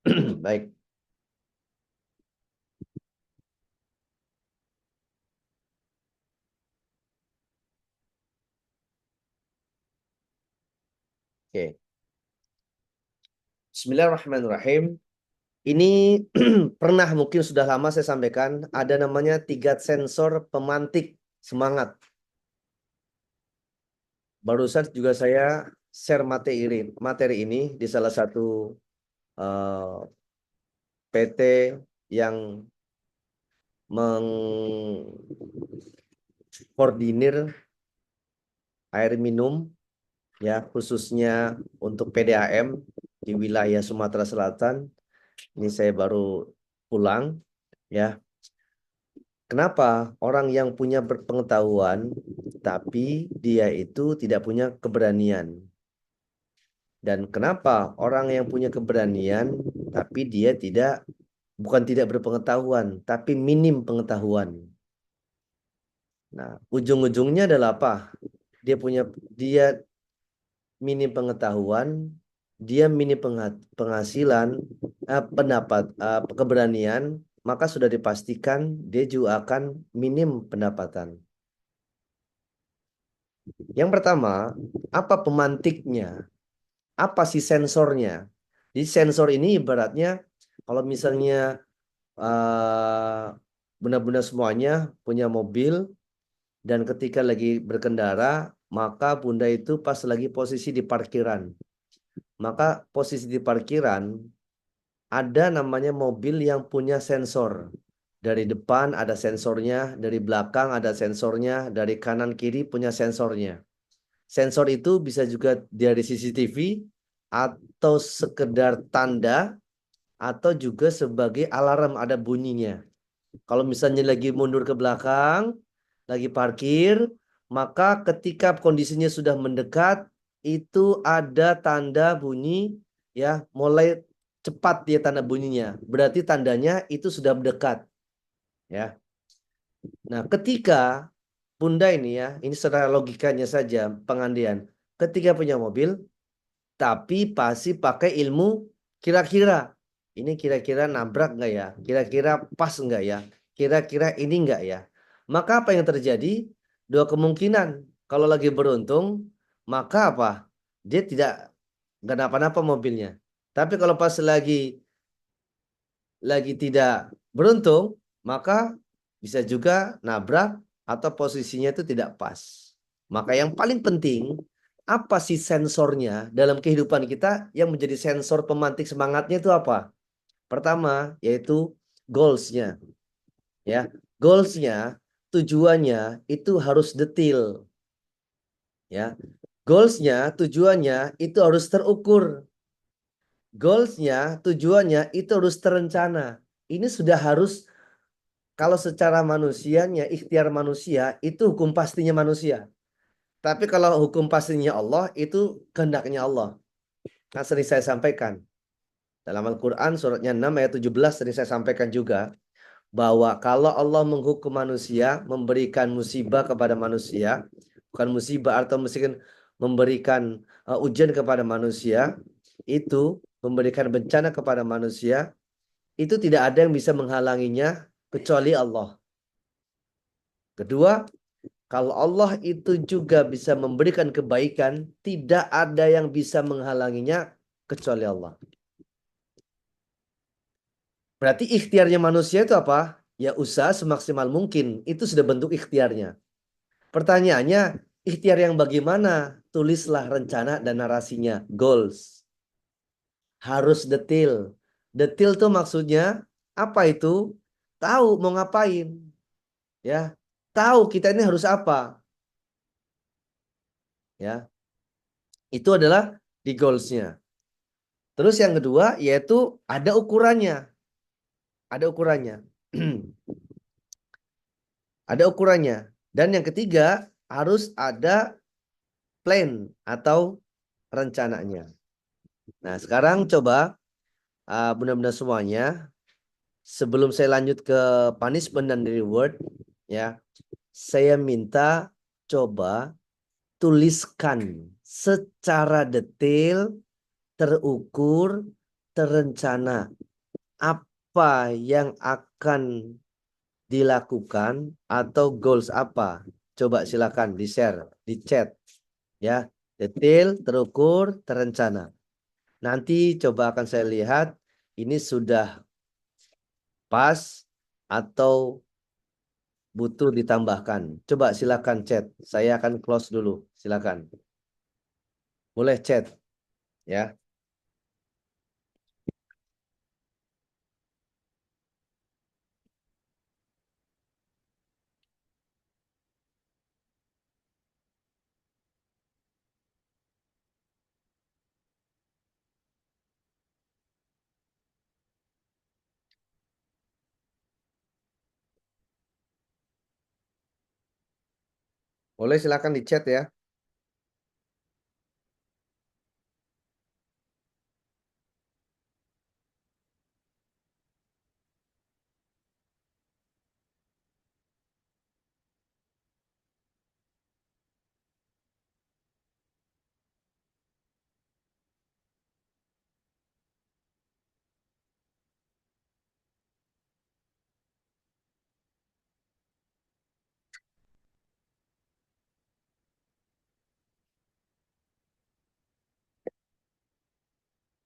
Baik. Oke. Bismillahirrahmanirrahim. Ini pernah mungkin sudah lama saya sampaikan, ada namanya 3 sensor pemantik semangat. Barusan juga saya share materi ini di salah satu PT yang mengkoordinir air minum ya khususnya untuk PDAM di wilayah Sumatera Selatan. Ini saya baru pulang ya. Kenapa orang yang punya berpengetahuan tapi dia itu tidak punya keberanian? Dan kenapa orang yang punya keberanian tapi dia bukan tidak berpengetahuan tapi minim pengetahuan? Nah, ujung-ujungnya adalah apa? Dia minim pengetahuan, dia minim penghasilan, keberanian, maka sudah dipastikan dia juga akan minim pendapatan. Yang pertama, apa pemantiknya? Apa sih sensornya? Di sensor ini ibaratnya kalau misalnya eh, benar-benar semuanya punya mobil dan ketika lagi berkendara, maka bunda itu pas lagi posisi di parkiran. Maka posisi di parkiran ada namanya mobil yang punya sensor. Dari depan ada sensornya, dari belakang ada sensornya, dari kanan kiri punya sensornya. Sensor itu bisa juga dari CCTV atau sekedar tanda atau juga sebagai alarm ada bunyinya. Kalau misalnya lagi mundur ke belakang, lagi parkir, maka ketika kondisinya sudah mendekat, itu ada tanda bunyi ya, mulai cepat dia tanda bunyinya. Berarti tandanya itu sudah mendekat ya. Nah, ketika Bunda ini ya, ini secara logikanya saja pengandian. Ketika punya mobil, tapi pasti pakai ilmu kira-kira. Ini kira-kira nabrak nggak ya? Kira-kira pas nggak ya? Kira-kira ini nggak ya? Maka apa yang terjadi? Dua kemungkinan. Kalau lagi beruntung, maka apa? Dia tidak nggak napa-napa mobilnya. Tapi kalau pas lagi tidak beruntung, maka bisa juga nabrak atau posisinya itu tidak pas. Maka yang paling penting, apa sih sensornya dalam kehidupan kita yang menjadi sensor pemantik semangatnya itu apa? Pertama, yaitu goals-nya. Ya, goals-nya, tujuannya itu harus detail. Ya, goals-nya, tujuannya itu harus terukur. Goals-nya, tujuannya itu harus terencana. Ini sudah harus. Kalau secara manusianya, ikhtiar manusia, itu hukum pastinya manusia. Tapi kalau hukum pastinya Allah, itu kehendaknya Allah. Nah, sering saya sampaikan. Dalam Al-Quran, suratnya 6 ayat 17, sering saya sampaikan juga. Bahwa kalau Allah menghukum manusia, memberikan musibah kepada manusia, bukan musibah atau mungkin memberikan ujian kepada manusia, itu memberikan bencana kepada manusia, itu tidak ada yang bisa menghalanginya kecuali Allah. Kedua, kalau Allah itu juga bisa memberikan kebaikan, tidak ada yang bisa menghalanginya kecuali Allah. Berarti ikhtiarnya manusia itu apa? Ya usaha semaksimal mungkin. Itu sudah bentuk ikhtiarnya. Pertanyaannya, ikhtiar yang bagaimana? Tulislah rencana dan narasinya. Goals. Harus detail. Detail tuh maksudnya apa itu? Tahu mau ngapain. Ya, tahu kita ini harus apa. Ya, itu adalah di goalsnya. Terus yang kedua yaitu ada ukurannya. Ada ukurannya. Ada ukurannya. Dan yang ketiga harus ada plan atau rencananya. Nah, sekarang coba benar-benar semuanya. Sebelum saya lanjut ke punishment dan reward, ya, saya minta coba tuliskan secara detail, terukur, terencana. Apa yang akan dilakukan atau goals apa? Coba silakan di-share, di chat ya. Detail, terukur, terencana. Nanti coba akan saya lihat ini sudah pas atau butuh ditambahkan. Coba silakan chat. Saya akan close dulu. Silakan. Boleh chat ya. Boleh silakan di chat ya.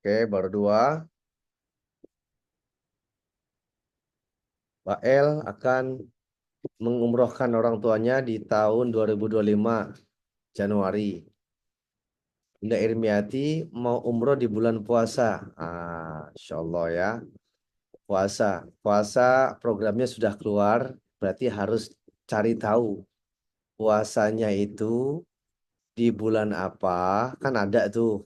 Oke, baru dua. Pak El akan mengumrohkan orang tuanya di tahun 2025 Januari. Bunda Irmiati mau umroh di bulan puasa. Insya Allah ya. Puasa. Puasa programnya sudah keluar. Berarti harus cari tahu puasanya itu di bulan apa. Kan ada tuh.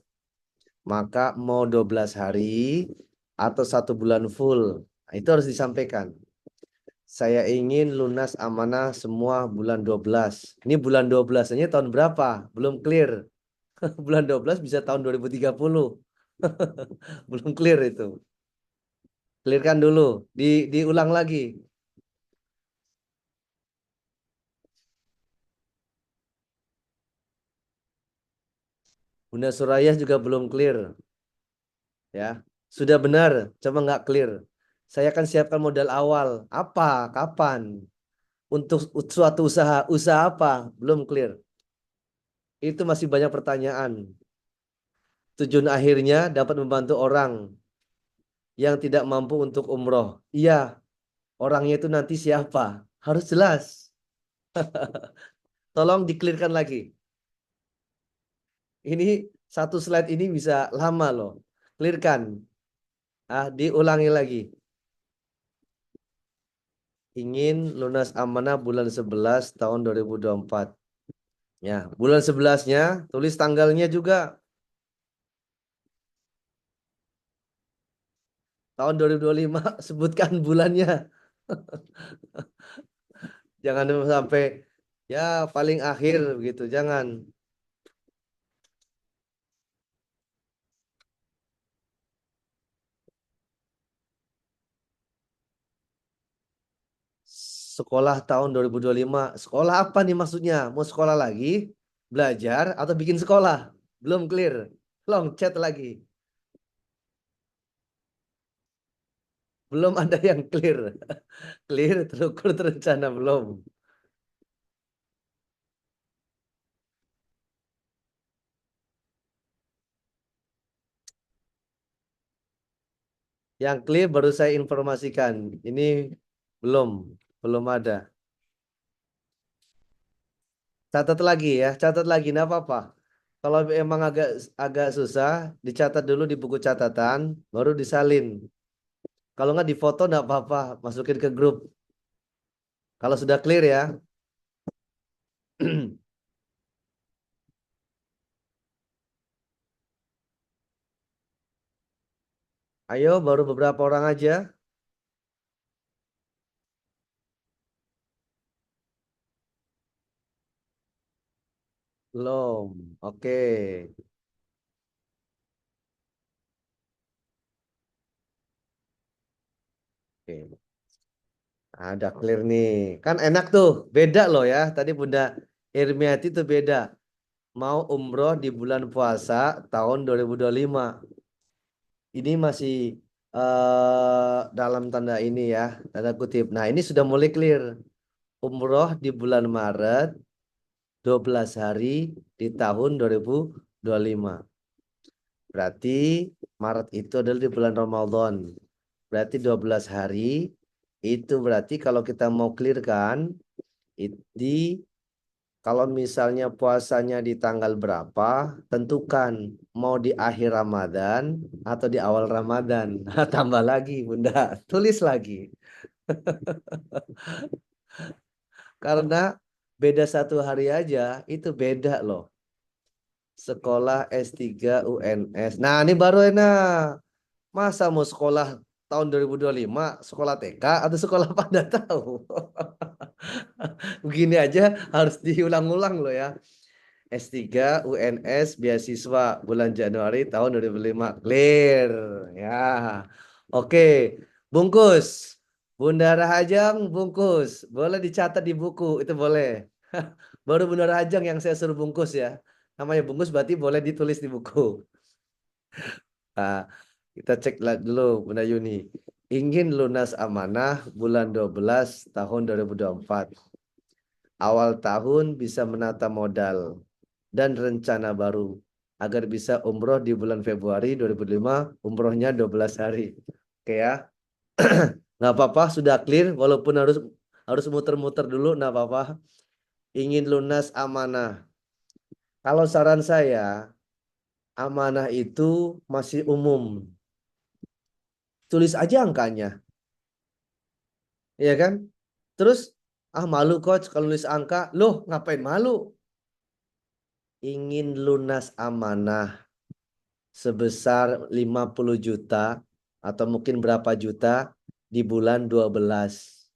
Maka mau 12 hari atau 1 bulan full. Nah, itu harus disampaikan. Saya ingin lunas amanah semua bulan 12. Ini bulan 12-nya tahun berapa? Belum clear. Bulan 12 bisa tahun 2030. Belum clear itu. Clearkan dulu. Diulang lagi. Bunda Suraya juga belum clear. Ya. Sudah benar, coba nggak clear. Saya akan siapkan modal awal. Apa? Kapan? Untuk suatu usaha. Usaha apa? Belum clear. Itu masih banyak pertanyaan. Tujuan akhirnya dapat membantu orang yang tidak mampu untuk umroh. Iya, orangnya itu nanti siapa? Harus jelas. Tolong diklirkan lagi. Ini satu slide ini bisa lama loh. Clearkan. Diulangi lagi. Ingin lunas amanah bulan 11 tahun 2024. Ya, bulan 11-nya tulis tanggalnya juga. Tahun 2025 sebutkan bulannya. Jangan sampai ya paling akhir begitu. Jangan. Sekolah tahun 2025. Sekolah apa nih maksudnya? Mau sekolah lagi? Belajar atau bikin sekolah? Belum clear. Long chat lagi. Belum ada yang clear. Clear, terukur, terencana belum. Yang clear baru saya informasikan. Ini belum, belum ada. Catat lagi ya, catat lagi, nggak apa-apa. Kalau emang agak agak susah, dicatat dulu di buku catatan, baru disalin. Kalau nggak difoto nggak apa-apa, masukin ke grup. Kalau sudah clear ya. Ayo, baru beberapa orang aja. Belum. Oke. Oke. Ada clear nih. Kan enak tuh. Beda loh ya. Tadi Bunda Irmiati tuh beda. Mau umroh di bulan puasa tahun 2025. ini masih dalam tanda ini ya, tanda kutip. Nah, ini sudah mulai clear. Umroh di bulan Maret 12 hari di tahun 2025. Berarti Maret itu adalah di bulan Ramadan. Berarti 12 hari itu berarti kalau kita mau clearkan di kalau misalnya puasanya di tanggal berapa, tentukan mau di akhir Ramadan atau di awal Ramadan. Tambah lagi, Bunda. Tulis lagi. Karena beda 1 hari aja, itu beda loh. Sekolah S3 UNS. Nah, ini baru enak. Masa mau sekolah tahun 2025, sekolah TK atau sekolah pada tahu? Begini aja harus diulang-ulang loh ya. S3 UNS beasiswa bulan Januari tahun 2005. Clear. Ya. Oke. Bungkus. Bunda Rahajang bungkus. Boleh dicatat di buku. Itu boleh. Baru Bunda Rahajang yang saya suruh bungkus ya. Namanya bungkus berarti boleh ditulis di buku. Nah, kita cek dulu Bunda Yuni. Ingin lunas amanah bulan 12 tahun 2024. Awal tahun bisa menata modal dan rencana baru agar bisa umroh di bulan Februari 2005, umrohnya 12 hari. Oke ya. Nggak apa-apa, sudah clear walaupun harus harus muter-muter dulu, nggak apa-apa. Ingin lunas amanah. Kalau saran saya, amanah itu masih umum. Tulis aja angkanya, ya kan? Terus, malu coach kalau nulis angka. Loh, ngapain malu? Ingin lunas amanah sebesar 50 juta atau mungkin berapa juta di bulan 12.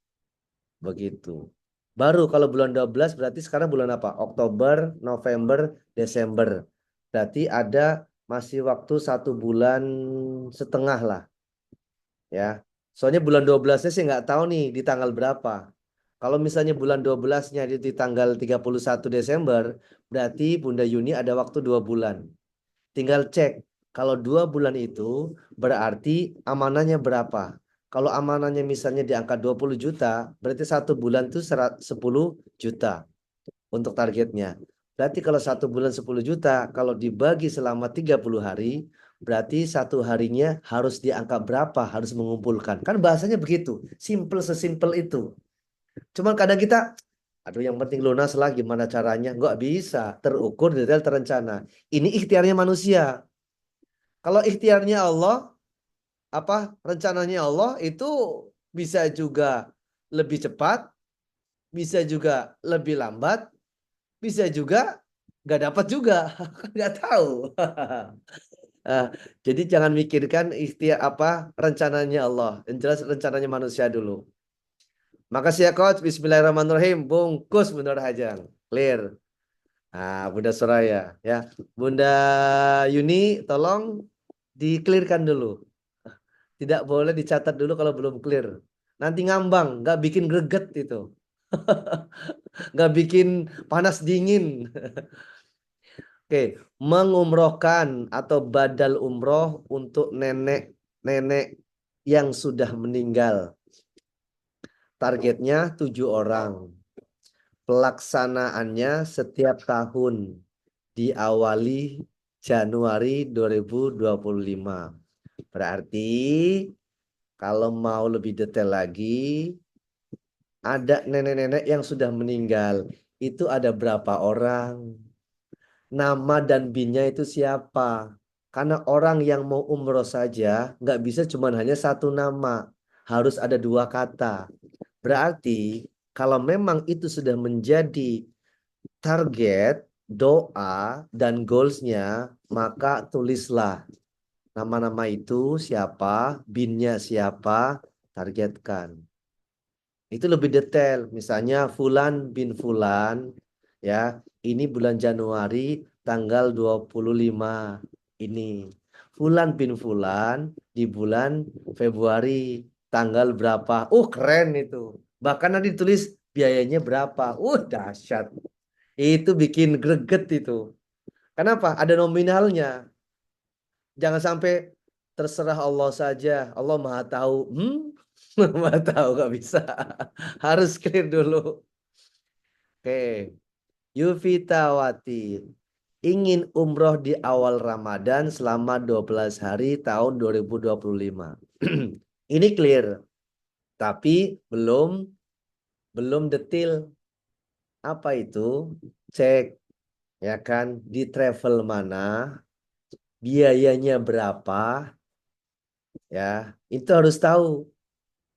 Begitu. Baru kalau bulan 12 berarti sekarang bulan apa? Oktober, November, Desember. Berarti ada masih waktu 1 bulan setengah lah. Ya. Soalnya bulan 12-nya sih nggak tahu nih di tanggal berapa. Kalau misalnya bulan 12-nya di tanggal 31 Desember, berarti Bunda Yuni ada waktu 2 bulan. Tinggal cek. Kalau 2 bulan itu berarti amanahnya berapa. Kalau amanahnya misalnya di angka 20 juta, berarti 1 bulan itu 10 juta untuk targetnya. Berarti kalau 1 bulan 10 juta, kalau dibagi selama 30 hari, berarti 1 harinya harus di angka berapa, harus mengumpulkan. Kan bahasanya begitu, simple sesimpel itu. Cuman kadang kita, aduh yang penting lunas lah gimana caranya. Nggak bisa, terukur, detail, terencana. Ini ikhtiarnya manusia. Kalau ikhtiarnya Allah, rencananya Allah itu bisa juga lebih cepat, bisa juga lebih lambat, bisa juga nggak dapat juga, nggak tahu. Ah, jadi jangan mikirkan ikhtiar rencananya Allah, yang jelas rencananya manusia dulu. Makasih ya coach. Bismillahirrahmanirrahim. Bungkus Bunda Hajang. Clear. Bunda Soraya ya. Bunda Yuni tolong di-clearkan dulu. Tidak boleh dicatat dulu kalau belum clear. Nanti ngambang, nggak bikin greget itu. Nggak bikin panas dingin. Oke, mengumrohkan atau badal umroh untuk nenek-nenek yang sudah meninggal. Targetnya 7 orang. Pelaksanaannya setiap tahun diawali Januari 2025. Berarti kalau mau lebih detail lagi, ada nenek-nenek yang sudah meninggal. Itu ada berapa orang? Nama dan binnya itu siapa? Karena orang yang mau umroh saja nggak bisa cuma hanya satu nama. Harus ada 2 kata. Berarti kalau memang itu sudah menjadi target, doa, dan goalsnya, maka tulislah nama-nama itu siapa, binnya siapa, targetkan. Itu lebih detail. Misalnya Fulan bin Fulan, ya, ini bulan Januari tanggal 25 ini. Fulan bin Fulan di bulan Februari tanggal berapa. Keren itu. Bahkan nanti ditulis biayanya berapa. Dahsyat. Itu bikin greget itu. Kenapa? Ada nominalnya. Jangan sampai terserah Allah saja. Allah Maha tahu. Maha tahu nggak bisa. Harus clear dulu. Oke. Yuvitawati ingin umroh di awal Ramadan selama 12 hari tahun 2025. Ini clear, tapi belum detail. Apa itu? Cek ya kan di travel mana, biayanya berapa, ya. Itu harus tahu.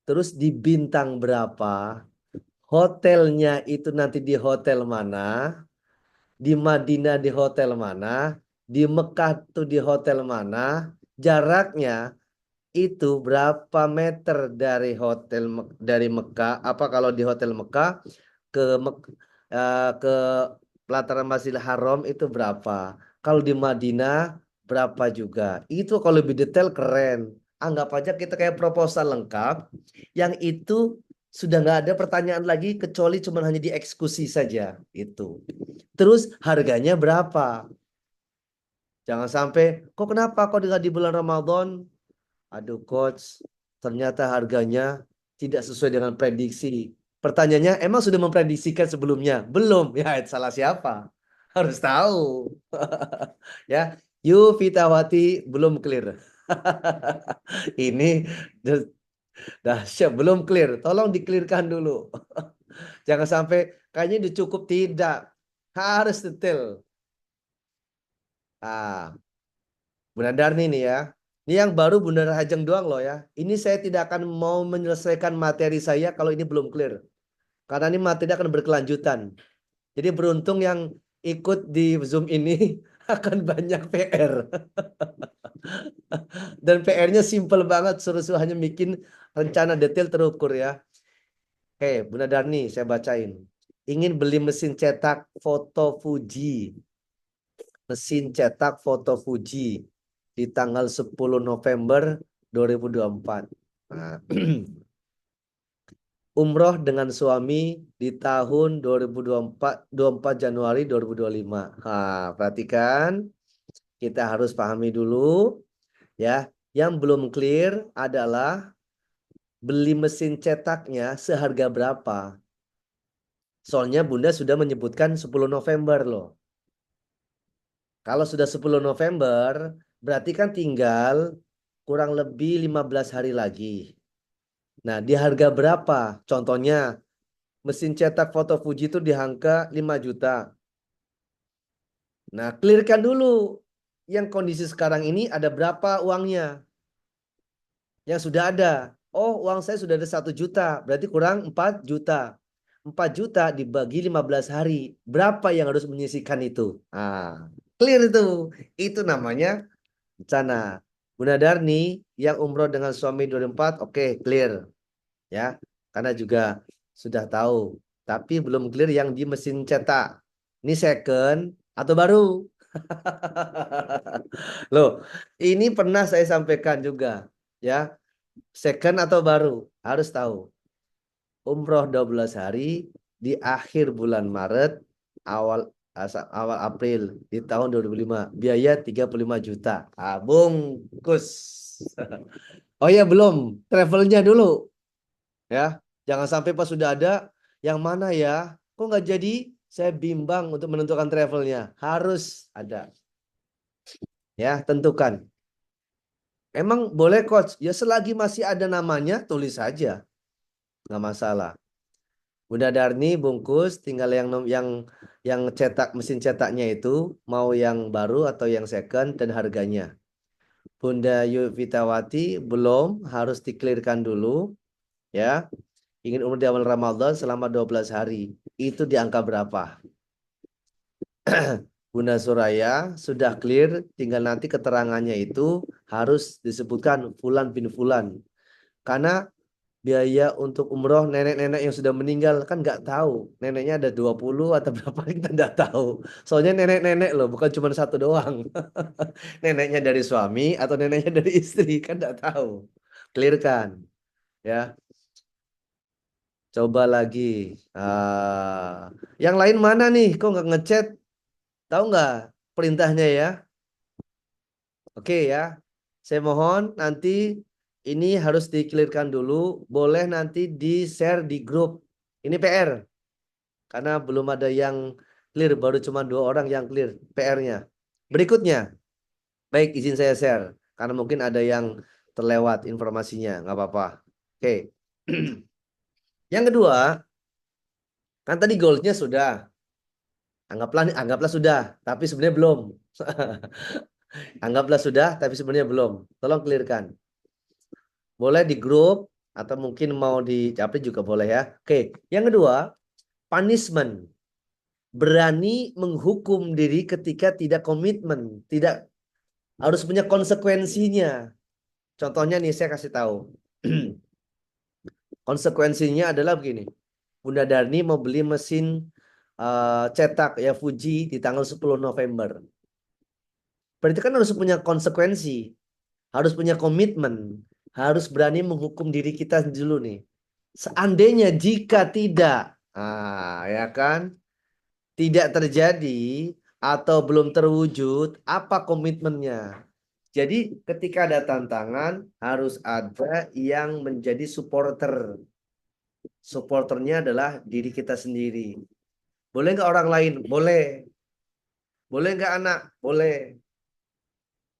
Terus di bintang berapa, hotelnya itu nanti di hotel mana, di Madinah di hotel mana, di Mekah tuh di hotel mana, jaraknya itu berapa meter dari dari Mekah, apa kalau di hotel Mekah ke ke pelataran Masjidil Haram itu berapa, kalau di Madinah berapa juga. Itu kalau lebih detail keren. Anggap aja kita kayak proposal lengkap yang itu sudah nggak ada pertanyaan lagi kecuali cuma hanya dieksekusi saja itu. Terus harganya berapa? Jangan sampai, kok kenapa kok dengan di bulan Ramadan? Aduh coach, ternyata harganya tidak sesuai dengan prediksi. Pertanyaannya, emang sudah memprediksikan sebelumnya? Belum. Ya, itu salah siapa? Harus tahu. Ya, Fitawati belum clear. Ini dahsyat, belum clear. Tolong diklirkan dulu. Jangan sampai kayaknya udah cukup, tidak. Harus detail. Ah, Bunda Darni nih ya. Ini yang baru Bunda Hajeng doang loh ya. Ini saya tidak akan mau menyelesaikan materi saya kalau ini belum clear. Karena ini materi akan berkelanjutan. Jadi beruntung yang ikut di Zoom ini akan banyak PR. Dan PR-nya simple banget. Suruh-suruh hanya bikin rencana detail terukur ya. Oke, Bunda Darni saya bacain. Ingin beli mesin cetak foto Fuji. Mesin cetak foto Fuji di tanggal 10 November 2024. Nah, umroh dengan suami di tahun 2024, 24 Januari 2025. Nah, perhatikan, kita harus pahami dulu ya. Yang belum clear adalah beli mesin cetaknya seharga berapa. Soalnya Bunda sudah menyebutkan 10 November loh. Kalau sudah 10 November, berarti kan tinggal kurang lebih 15 hari lagi. Nah, di harga berapa? Contohnya, mesin cetak foto Fuji itu di angka 5 juta. Nah, clearkan dulu. Yang kondisi sekarang ini ada berapa uangnya? Yang sudah ada. Oh, uang saya sudah ada 1 juta. Berarti kurang 4 juta. 4 juta dibagi 15 hari. Berapa yang harus menyisihkan itu? Clear itu. Itu namanya rencana. Bunda Darni yang umroh dengan suami 24, oke, clear. Ya, karena juga sudah tahu. Tapi belum clear yang di mesin cetak. Ini second atau baru? Loh, ini pernah saya sampaikan juga. Ya, second atau baru? Harus tahu. Umroh 12 hari di akhir bulan Maret, awal awal April di tahun 2005. Biaya 35 juta. Bungkus. Oh ya, belum. Travelnya dulu. Ya, jangan sampai pas sudah ada, yang mana ya? Kok nggak jadi? Saya bimbang untuk menentukan travelnya. Harus ada. Ya, tentukan. Emang boleh coach? Ya selagi masih ada namanya, tulis saja. Nggak masalah. Bunda Darni bungkus, tinggal yang cetak mesin cetaknya itu mau yang baru atau yang second dan harganya. Bunda Yuvitawati belum, harus diklirkan dulu ya. Ingin umroh di awal Ramadan selama 12 hari. Itu di angka berapa? Bunda Suraya sudah clear, tinggal nanti keterangannya itu harus disebutkan Fulan bin Fulan. Karena biaya untuk umroh nenek-nenek yang sudah meninggal kan nggak tahu. Neneknya ada 20 atau berapa kita nggak tahu. Soalnya nenek-nenek loh, bukan cuma satu doang. Neneknya dari suami atau neneknya dari istri kan nggak tahu. Clearkan ya. Coba lagi. Yang lain mana nih? Kok nggak ngechat? Tahu nggak perintahnya ya? Oke ya. Saya mohon nanti ini harus di-clearkan dulu. Boleh nanti di-share di grup. Ini PR. Karena belum ada yang clear. Baru cuma 2 orang yang clear PR-nya. Berikutnya. Baik, izin saya share. Karena mungkin ada yang terlewat informasinya. Nggak apa-apa. Oke. Yang kedua. Kan tadi goalsnya sudah. Anggaplah sudah. Tapi sebenarnya belum. Anggaplah sudah, tapi sebenarnya belum. Tolong clearkan. Boleh di grup atau mungkin mau di japri juga boleh ya. Oke, yang kedua, punishment. Berani menghukum diri ketika tidak komitmen, tidak harus punya konsekuensinya. Contohnya nih saya kasih tahu. Konsekuensinya adalah begini. Bunda Darni mau beli mesin cetak ya Fuji di tanggal 10 November. Berarti kan harus punya konsekuensi, harus punya komitmen, harus berani menghukum diri kita dulu nih. Seandainya jika tidak, ya kan, tidak terjadi atau belum terwujud, apa komitmennya? Jadi ketika ada tantangan harus ada yang menjadi supporter. Supporternya adalah diri kita sendiri. Boleh nggak orang lain? Boleh. Boleh nggak anak? Boleh.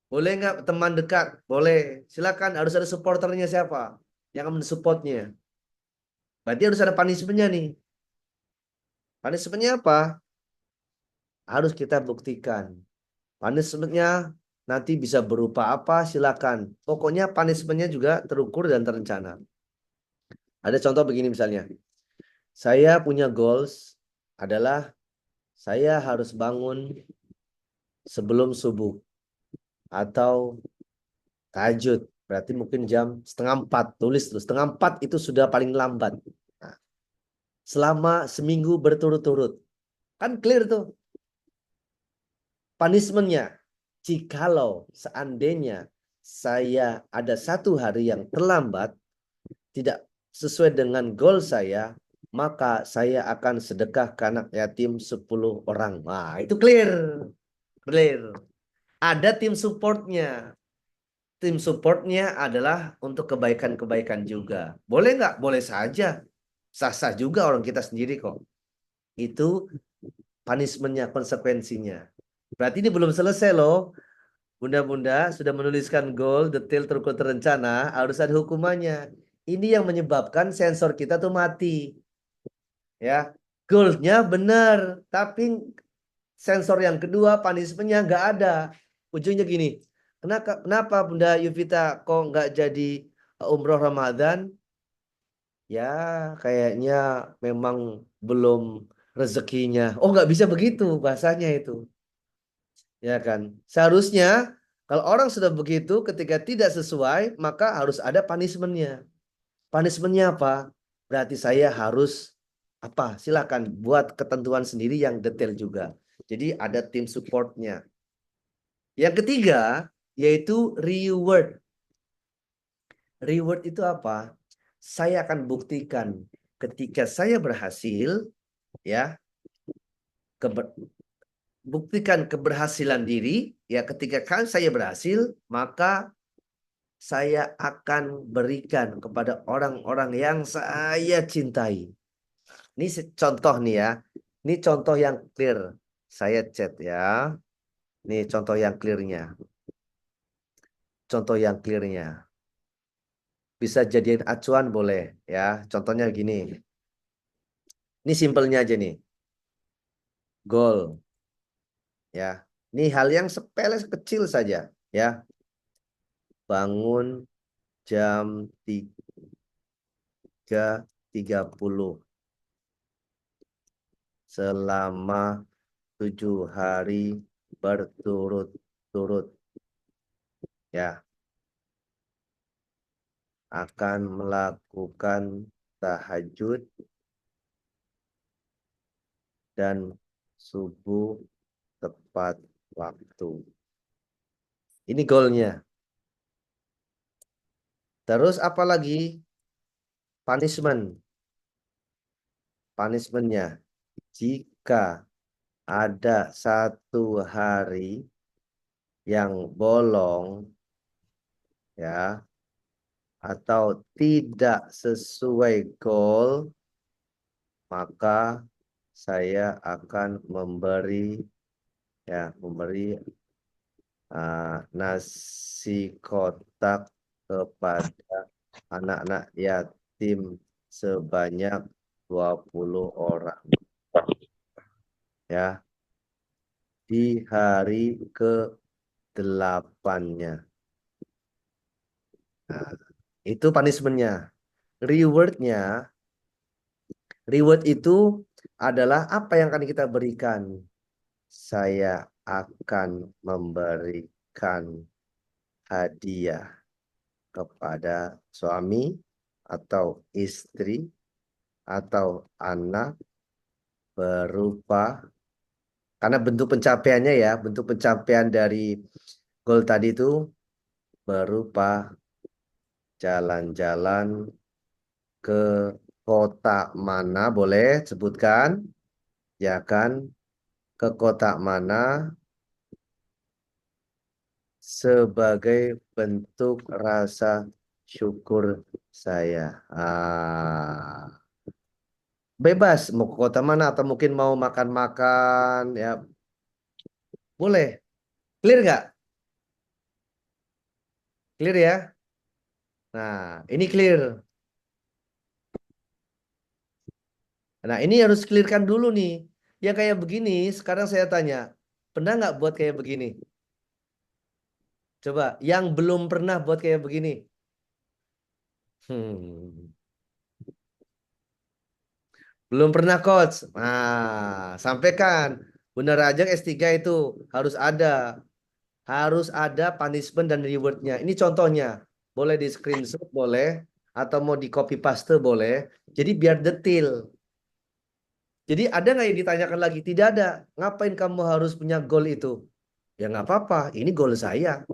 Boleh nggak teman dekat? Boleh. Silakan. Harus ada supporternya siapa yang akan mensupportnya. Berarti harus ada punishment-nya nih. Punishment-nya apa? Harus kita buktikan. Punishment-nya nanti bisa berupa apa? Silakan. Pokoknya punishment-nya juga terukur dan terencana. Ada contoh begini misalnya. Saya punya goals adalah saya harus bangun sebelum subuh atau tahajud. Berarti mungkin jam 3:30. Tulis terus. 3:30 itu sudah paling lambat. Nah, selama seminggu berturut-turut. Kan clear tuh. Punishment-nya. Jikalau seandainya saya ada 1 hari yang terlambat, tidak sesuai dengan goal saya, maka saya akan sedekah ke anak yatim 10 orang. Nah, itu clear. Clear. Ada tim supportnya. Tim supportnya adalah untuk kebaikan-kebaikan juga. Boleh nggak? Boleh saja. Sah-sah juga orang kita sendiri kok. Itu punishment-nya, konsekuensinya. Berarti ini belum selesai loh. Bunda-bunda sudah menuliskan goal, detail, terukur, terencana, harus ada hukumannya. Ini yang menyebabkan sensor kita tuh mati. Ya, goalnya benar, tapi sensor yang kedua, punishment-nya nggak ada. Ujungnya gini, kenapa Bunda Yuvita kok nggak jadi umroh Ramadan? Ya, kayaknya memang belum rezekinya. Oh, nggak bisa begitu bahasanya itu. Ya kan? Seharusnya kalau orang sudah begitu, ketika tidak sesuai, maka harus ada punishment-nya. Punishment-nya apa? Berarti saya harus apa? Silakan buat ketentuan sendiri yang detail juga. Jadi ada tim support-nya. Yang ketiga, yaitu reward. Reward itu apa? Saya akan buktikan ketika saya berhasil, ya, buktikan keberhasilan diri, ya ketika kan saya berhasil, maka saya akan berikan kepada orang-orang yang saya cintai. Ini contoh nih ya. Ini contoh yang clear. Saya chat ya. Ini contoh yang clearnya. Contoh yang clearnya. Bisa jadiin acuan boleh ya. Contohnya gini. Ini simpelnya aja nih. Goal ya. Ini hal yang sepele kecil saja ya. Bangun jam 3:30 selama 7 hari berturut-turut ya. Akan melakukan tahajud dan subuh tepat waktu. Ini goalnya. Terus apa lagi? Punishment. Punishmentnya. Jika ada 1 hari yang bolong, ya, atau tidak sesuai goal, maka saya akan memberi nasi kotak kepada anak-anak yatim sebanyak 20 orang, ya, di hari ke-8-nya. Nah, itu punishment-nya. Reward-nya, reward itu adalah apa yang akan kita berikan. Saya akan memberikan hadiah kepada suami atau istri atau anak berupa, karena bentuk pencapaiannya ya, bentuk pencapaian dari goal tadi itu berupa jalan-jalan ke kota mana, boleh sebutkan, ya kan, ke kota mana sebagai bentuk rasa syukur saya. Bebas mau ke kota mana atau mungkin mau makan-makan, ya boleh. Clear nggak? Clear ya? Nah, ini clear. Nah, ini harus clearkan dulu nih. Yang kayak begini, sekarang saya tanya, pernah nggak buat kayak begini? Coba, yang belum pernah buat kayak begini. Hmm. Belum pernah coach. Nah, sampaikan. Bener aja S3 itu harus ada. Harus ada punishment dan rewardnya. Ini contohnya. Boleh di screenshot, boleh. Atau mau di copy paste, boleh. Jadi biar detail. Jadi ada nggak yang ditanyakan lagi? Tidak ada. Ngapain kamu harus punya goal itu? Ya nggak apa-apa. Ini goal saya.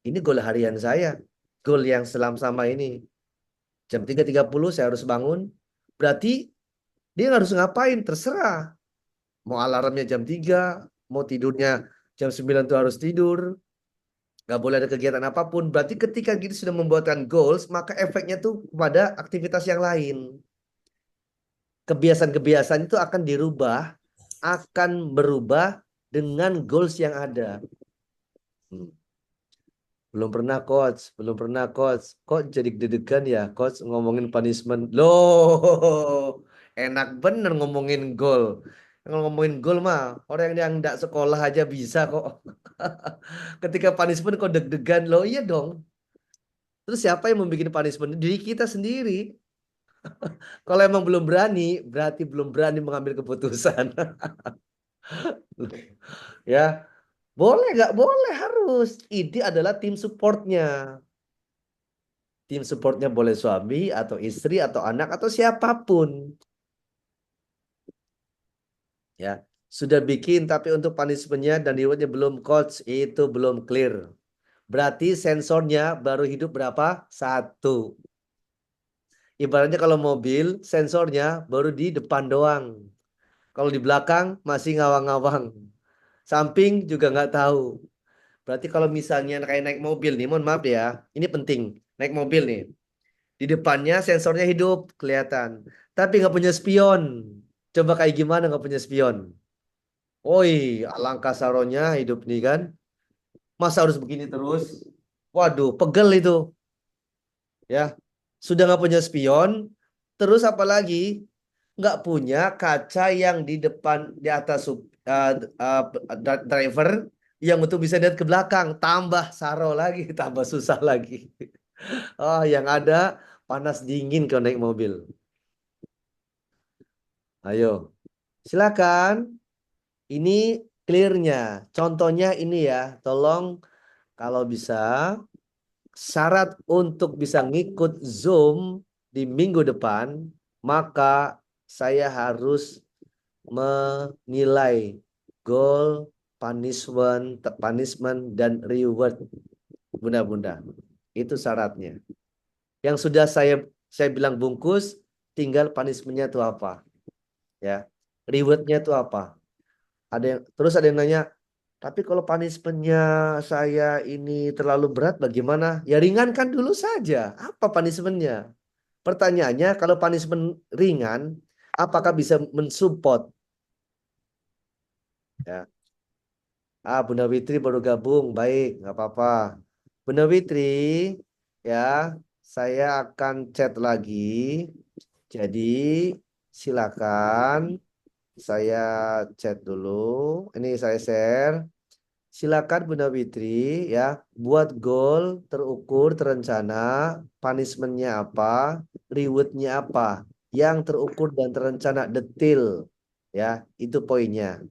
Ini goal harian saya. Goal yang sama ini. Jam 3.30 saya harus bangun. Berarti dia harus ngapain? Terserah. Mau alarmnya jam 3, mau tidurnya jam 9 tuh harus tidur. Nggak boleh ada kegiatan apapun. Berarti ketika kita sudah membuatkan goals, maka efeknya tuh pada aktivitas yang lain. Kebiasaan-kebiasaan itu akan berubah dengan goals yang ada. Hmm. Belum pernah coach. Kok jadi deg-degan ya, coach ngomongin punishment. Loh, enak bener ngomongin goal. Kalau ngomongin goal mah, orang yang nggak sekolah aja bisa kok. Ketika punishment kok deg-degan, loh iya dong. Terus siapa yang membuat punishment? Diri kita sendiri. Kalau emang belum berani, berarti belum berani mengambil keputusan. Ya, boleh nggak? Boleh, harus. Ini adalah tim supportnya. Tim supportnya boleh suami atau istri atau anak atau siapapun. Ya, sudah bikin tapi untuk punishmentnya dan rewardnya belum coach, itu belum clear. Berarti sensornya baru hidup berapa? Satu. Ibaratnya kalau mobil, sensornya baru di depan doang. Kalau di belakang masih ngawang-ngawang. Samping juga nggak tahu. Berarti kalau misalnya kayak naik mobil nih, mohon maaf ya, ini penting. Naik mobil nih, di depannya sensornya hidup, kelihatan. Tapi nggak punya spion. Coba kayak gimana nggak punya spion? Woi, alangkah saronya hidup nih kan. Masa harus begini terus? Waduh, pegel itu. Ya, sudah nggak punya spion. Terus apa lagi? Nggak punya kaca yang di depan, di atas uh, driver yang untuk bisa lihat ke belakang. Tambah saro lagi, tambah susah lagi. Oh, yang ada panas dingin kalau naik mobil. Ayo, silakan. Ini clearnya. Contohnya ini ya. Tolong kalau bisa syarat untuk bisa ngikut Zoom di minggu depan, maka saya harus menilai goal, punishment dan reward bunda-bunda. Itu syaratnya. Yang sudah saya bilang bungkus, tinggal punishmentnya itu apa, ya. Rewardnya itu apa? Terus ada yang nanya, Tapi kalau punishmentnya saya ini terlalu berat bagaimana? Ya ringankan dulu saja. Apa punishmentnya? Pertanyaannya, kalau punishment ringan, apakah bisa mensupport? Ya. Bunda Witri baru gabung. Baik, nggak apa-apa. Bunda Witri, ya, saya akan chat lagi. Jadi, silakan saya chat dulu. Ini saya share. Silakan Bunda Witri, ya, buat goal terukur, terencana, punishmentnya apa, rewardnya apa, yang terukur dan terencana detail, ya, itu poinnya.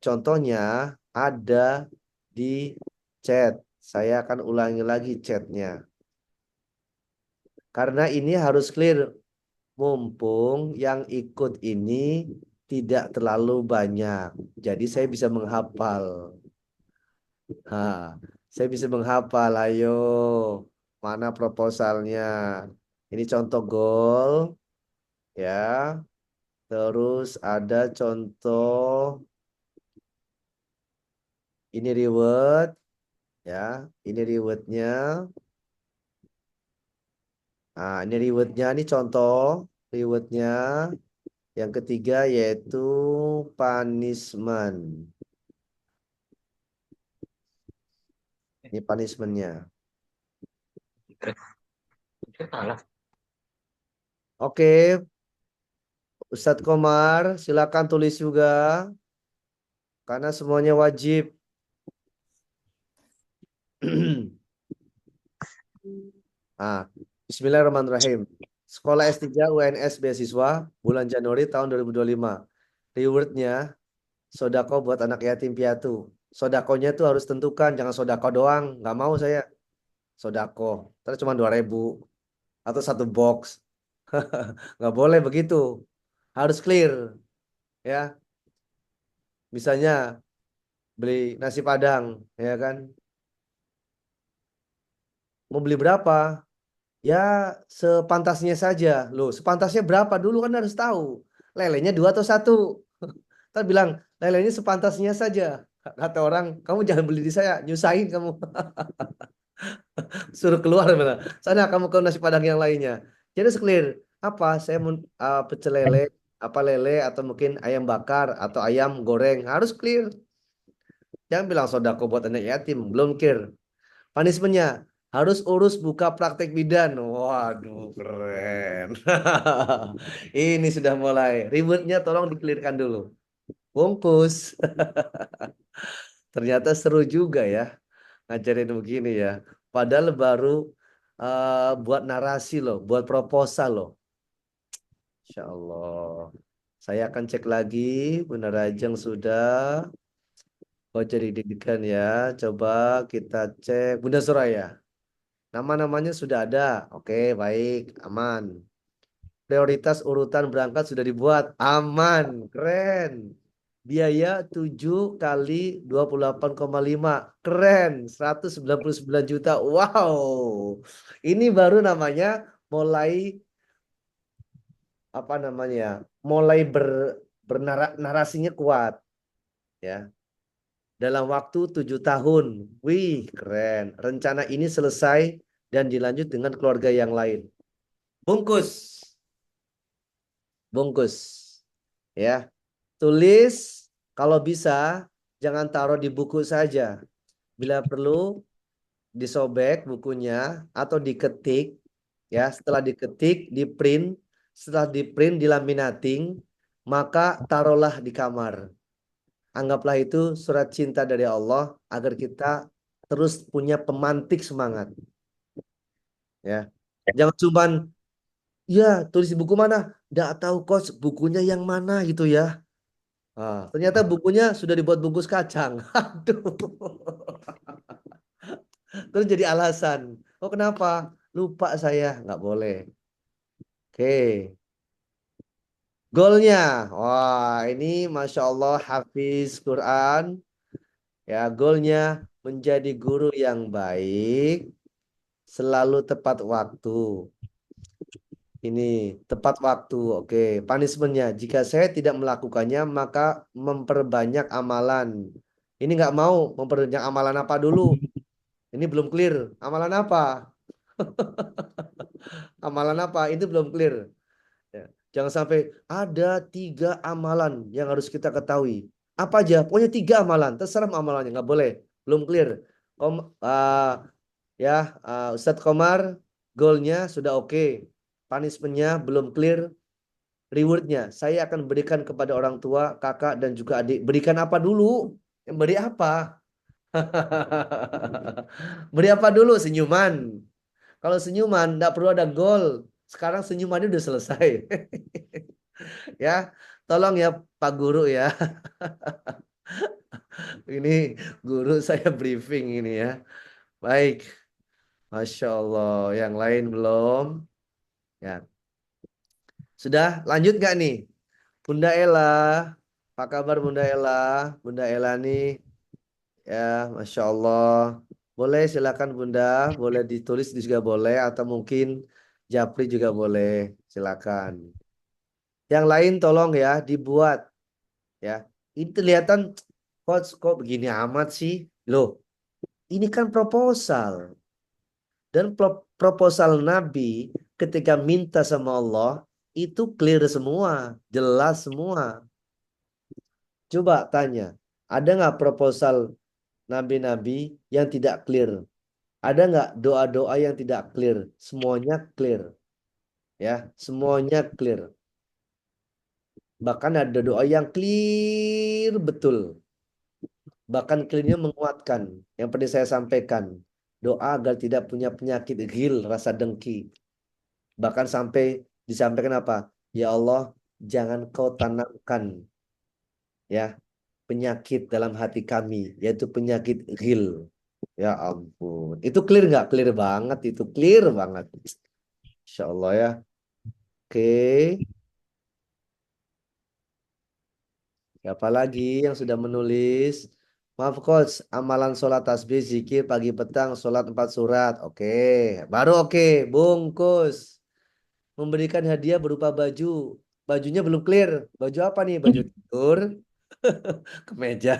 Contohnya ada di chat. Saya akan ulangi lagi chatnya. Karena ini harus clear. Mumpung yang ikut ini tidak terlalu banyak. Jadi saya bisa menghafal. Saya bisa menghafal. Ayo, mana proposalnya? Ini contoh goal, ya. Terus ada contoh ini reward, ya. Ini rewardnya. Ini rewardnya. Ini contoh rewardnya. Yang ketiga yaitu punishment. Ini punishmentnya. Oke, Ustadz Komar, silakan tulis juga karena semuanya wajib. Ah, Bismillahirrahmanirrahim. Sekolah S3 UNS beasiswa bulan Januari tahun 2025. Rewardnya sodako buat anak yatim piatu. Sodakonya tuh harus tentukan, jangan sodako doang. Nggak mau saya sodako. Terus cuma 2.000 atau satu box. Nggak boleh begitu. Harus clear, ya. Misalnya beli nasi Padang, ya kan? Mau beli berapa? Ya, sepantasnya saja. Loh, sepantasnya berapa dulu kan harus tahu. Lelenya dua atau satu. Ntar bilang, lelenya sepantasnya saja. Kata orang, kamu jangan beli di saya, nyusahin kamu. Suruh keluar mana. Sana kamu ke nasi Padang yang lainnya. Jadi clear. Apa? Saya mau pecel lele, apa lele, atau mungkin ayam bakar, atau ayam goreng. Harus clear. Jangan bilang sodako buat anak yatim. Belum clear. Punishmentnya harus urus buka praktek bidan. Waduh, keren. Ini sudah mulai. Ributnya tolong dikelirkan dulu. Bungkus. Ternyata seru juga ya ngajarin begini ya. Padahal baru buat narasi loh, buat proposal loh. Insya Allah. Saya akan cek lagi. Benar Ajeng sudah. Oh jadi didikan ya. Coba kita cek. Bunda Suraya. Nama-namanya sudah ada. Oke, baik, aman. Prioritas urutan berangkat sudah dibuat. Aman, keren. Biaya 7 kali 28,5. Keren, 199 juta. Wow. Ini baru namanya mulai apa namanya? Mulai narasinya kuat ya. Dalam waktu 7 tahun. Wih, keren. Rencana ini selesai dan dilanjut dengan keluarga yang lain. Bungkus, bungkus. Ya, tulis kalau bisa jangan taruh di buku saja. Bila perlu disobek bukunya atau diketik ya, setelah diketik, di print, setelah di print, dilaminating, maka taruhlah di kamar. Anggaplah itu surat cinta dari Allah agar kita terus punya pemantik semangat ya. Jangan cuman ya tulis di buku mana? Nggak tahu coach bukunya yang mana gitu ya. Ternyata bukunya sudah dibuat bungkus kacang. Aduh. Terus jadi alasan. Oh kenapa? Lupa saya. Nggak boleh. Oke. Goalnya. Wah ini Masya Allah Hafiz Quran. Ya goalnya menjadi guru yang baik. Selalu tepat waktu. Ini tepat waktu. Oke. Punishmentnya. Jika saya tidak melakukannya maka memperbanyak amalan. Ini nggak mau memperpanjang amalan apa dulu. Ini belum clear. Amalan apa? Amalan apa? Itu belum clear. Ya. Jangan sampai ada 3 amalan yang harus kita ketahui. Apa aja? Pokoknya 3 amalan. Terserah amalannya. Nggak boleh. Belum clear. Kom, ya, Ustadz Komar, goalnya sudah oke. Punishmentnya belum clear. Rewardnya, saya akan berikan kepada orang tua, kakak, dan juga adik. Berikan apa dulu? Yang beri apa? Beri apa dulu? Senyuman. Kalau senyuman, tidak perlu ada goal. Sekarang senyumannya udah selesai. Ya, tolong ya Pak Guru ya. Ini guru saya briefing ini ya. Baik, Masya Allah. Yang lain belum? Ya, sudah lanjut nggak nih? Bunda Ella, apa kabar Bunda Ella? Bunda Ella nih, ya, Masya Allah. Boleh silakan Bunda, boleh ditulis juga boleh, atau mungkin Japri juga boleh, silakan. Yang lain tolong ya dibuat ya. Ini kelihatan kok begini amat sih? Loh, ini kan proposal. Dan proposal Nabi ketika minta sama Allah itu clear semua, jelas semua. Coba tanya, ada nggak proposal nabi-nabi yang tidak clear? Ada nggak doa-doa yang tidak clear? Semuanya clear, ya, semuanya clear. Bahkan ada doa yang clear betul. Bahkan clearnya menguatkan. Yang pernah saya sampaikan, doa agar tidak punya penyakit ghil, rasa dengki. Bahkan sampai disampaikan apa? Ya Allah, jangan kau tanamkan ya penyakit dalam hati kami, yaitu penyakit ghil. Ya ampun. Itu clear nggak? Clear banget itu. Clear banget. Insya Allah ya. Oke. Siapa lagi yang sudah menulis? Maaf coach, amalan sholat tasbih, zikir, pagi petang, sholat 4 surat. Oke. Baru oke. Bungkus. Memberikan hadiah berupa baju. Bajunya belum clear. Baju apa nih? Baju tidur, kemeja,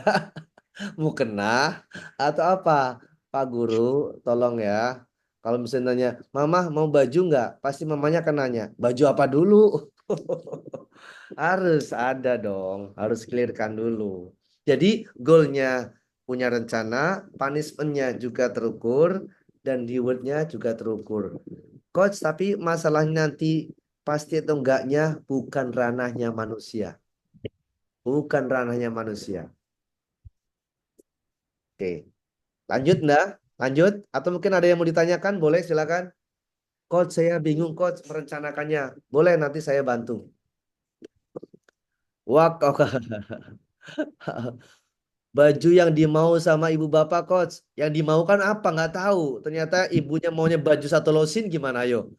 mukena, atau apa? Pak Guru, tolong ya. Kalau misalnya nanya, Mama mau baju nggak? Pasti mamanya akan nanya, baju apa dulu? Harus ada dong, harus clearkan dulu. Jadi goalnya punya rencana, punishmentnya juga terukur, dan rewardnya juga terukur. Coach, tapi masalahnya nanti pasti atau enggaknya bukan ranahnya manusia. Bukan ranahnya manusia. Oke. Lanjut enggak? Lanjut? Atau mungkin ada yang mau ditanyakan? Boleh silakan. Coach, saya bingung coach merencanakannya. Boleh nanti saya bantu. Wah, baju yang dimau sama ibu bapak coach. Yang dimau kan apa? Nggak tahu. Ternyata ibunya maunya baju satu losin gimana? Ayo.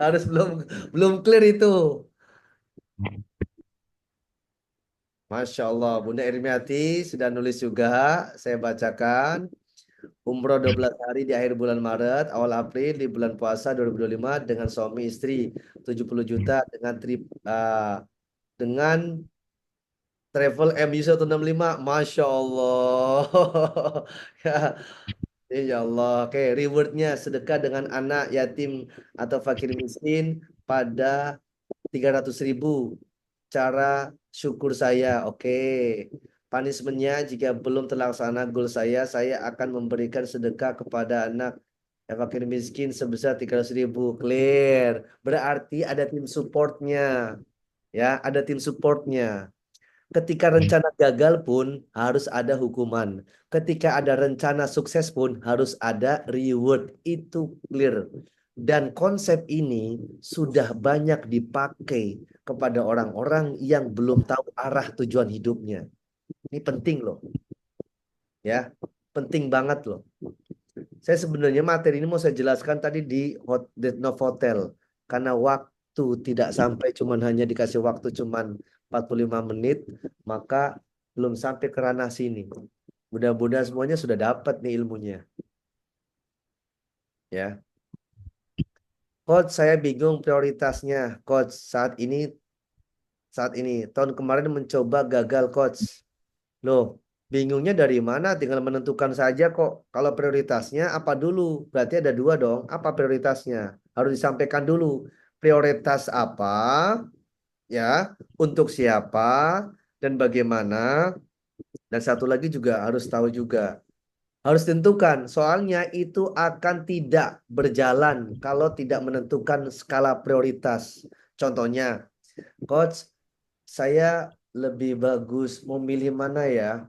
Harus belum clear itu. Masya Allah, Bunda Irmiati sudah nulis juga. Saya bacakan. Umroh 12 hari di akhir bulan Maret, awal April di bulan puasa 2025 dengan suami istri 70 juta dengan dengan travel MU 165. Masya Allah. Ya, ya Allah. Oke, rewardnya sedekah dengan anak yatim atau fakir miskin pada 300.000. Cara syukur saya. Oke. Punishmentnya jika belum terlaksana goal saya akan memberikan sedekah kepada anak yang fakir miskin sebesar 300.000. Clear. Berarti ada tim supportnya. Ya, ada tim supportnya. Ketika rencana gagal pun harus ada hukuman. Ketika ada rencana sukses pun harus ada reward. Itu clear. Dan konsep ini sudah banyak dipakai kepada orang-orang yang belum tahu arah tujuan hidupnya. Ini penting loh, ya. Penting banget loh. Saya sebenarnya materi ini mau saya jelaskan tadi di Death Note Hotel. Karena waktu tidak sampai, cuman hanya dikasih waktu cuman 45 menit, maka belum sampai ke ranah sini. Mudah-mudahan semuanya sudah dapat nih ilmunya. Ya. Coach, saya bingung prioritasnya. Coach, saat ini tahun kemarin mencoba gagal coach. Loh, bingungnya dari mana? Tinggal menentukan saja kok. Kalau prioritasnya apa dulu? Berarti ada dua dong. Apa prioritasnya? Harus disampaikan dulu. Prioritas apa? Ya, untuk siapa dan bagaimana? Dan satu lagi juga harus tahu juga. Harus tentukan. Soalnya itu akan tidak berjalan kalau tidak menentukan skala prioritas. Contohnya, Coach, saya lebih bagus memilih mana ya?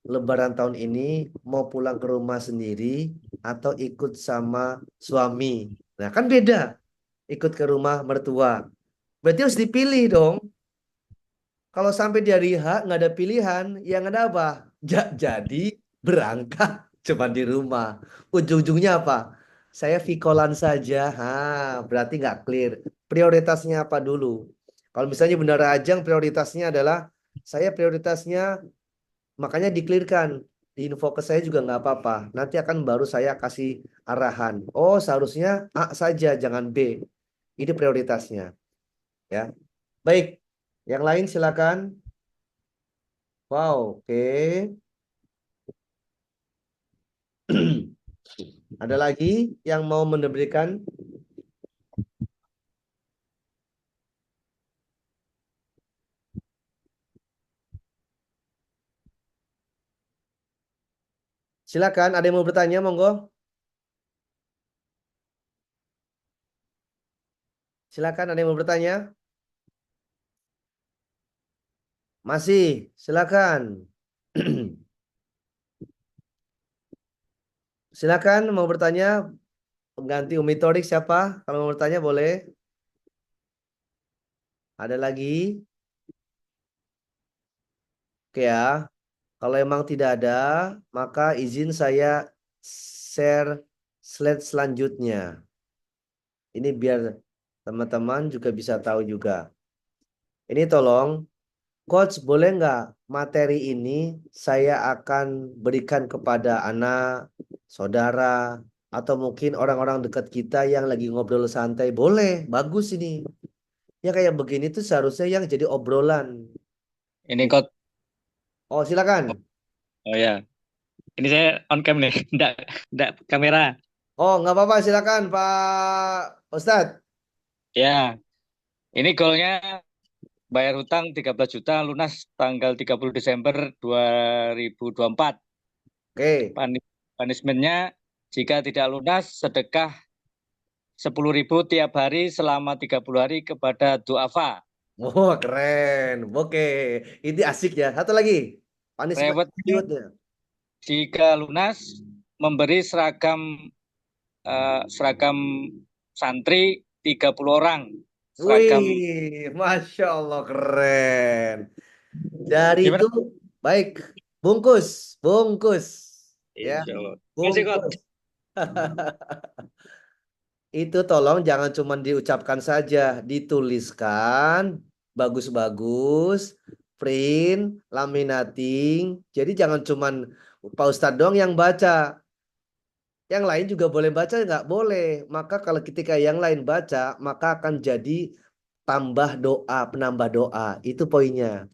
Lebaran tahun ini mau pulang ke rumah sendiri atau ikut sama suami. Nah, kan beda. Ikut ke rumah mertua. Berarti harus dipilih dong. Kalau sampai di hari H nggak ada pilihan, yang ada apa? Jadi berangkat cuma di rumah. Ujung-ujungnya apa? Saya vikolan saja. Berarti nggak clear. Prioritasnya apa dulu? Kalau misalnya Bendara Ajang prioritasnya adalah saya prioritasnya. Makanya diklirkan, di info ke saya juga nggak apa-apa. Nanti akan baru saya kasih arahan. Oh, seharusnya A saja, jangan B. Ini prioritasnya, ya. Baik, yang lain silakan. Wow, oke. Ada lagi yang mau memberikan? Silakan, ada yang mau bertanya, monggo. Silakan, ada yang mau bertanya? Masih, silakan. Silakan mau bertanya, pengganti Umi Torik siapa? Kalau mau bertanya boleh. Ada lagi? Oke ya. Kalau emang tidak ada, maka izin saya share slide selanjutnya. Ini biar teman-teman juga bisa tahu juga. Ini tolong, Coach boleh nggak materi ini saya akan berikan kepada anak, saudara, atau mungkin orang-orang dekat kita yang lagi ngobrol santai. Boleh, bagus ini. Ya kayak begini tuh seharusnya yang jadi obrolan. Ini kok, Oh silakan. oh ya, ini saya on cam nih, enggak kamera. Oh nggak apa-apa silakan Pak Ustadz. Ya, ini goalnya bayar hutang 13 juta, lunas tanggal 30 Desember 2024. Oke. Punishmentnya, jika tidak lunas, sedekah 10.000 tiap hari selama 30 hari kepada duafa. Oh, keren. Oke. Ini asik ya. Satu lagi. Punishment Rewardnya, rewardnya. jika lunas, memberi seragam santri 30 orang. Seragam, Wih, Masya Allah keren. Dari itu, gimana? baik. Bungkus. Bungkus. Ya, Insya Allah. Masih kok. bungkus. Itu tolong jangan cuma diucapkan saja. Dituliskan. Bagus-bagus. Print. Laminating. Jadi jangan cuma Pak Ustadz dong yang baca. Yang lain juga boleh baca, nggak boleh. Maka kalau ketika yang lain baca, maka akan jadi tambah doa, penambah doa. Itu poinnya.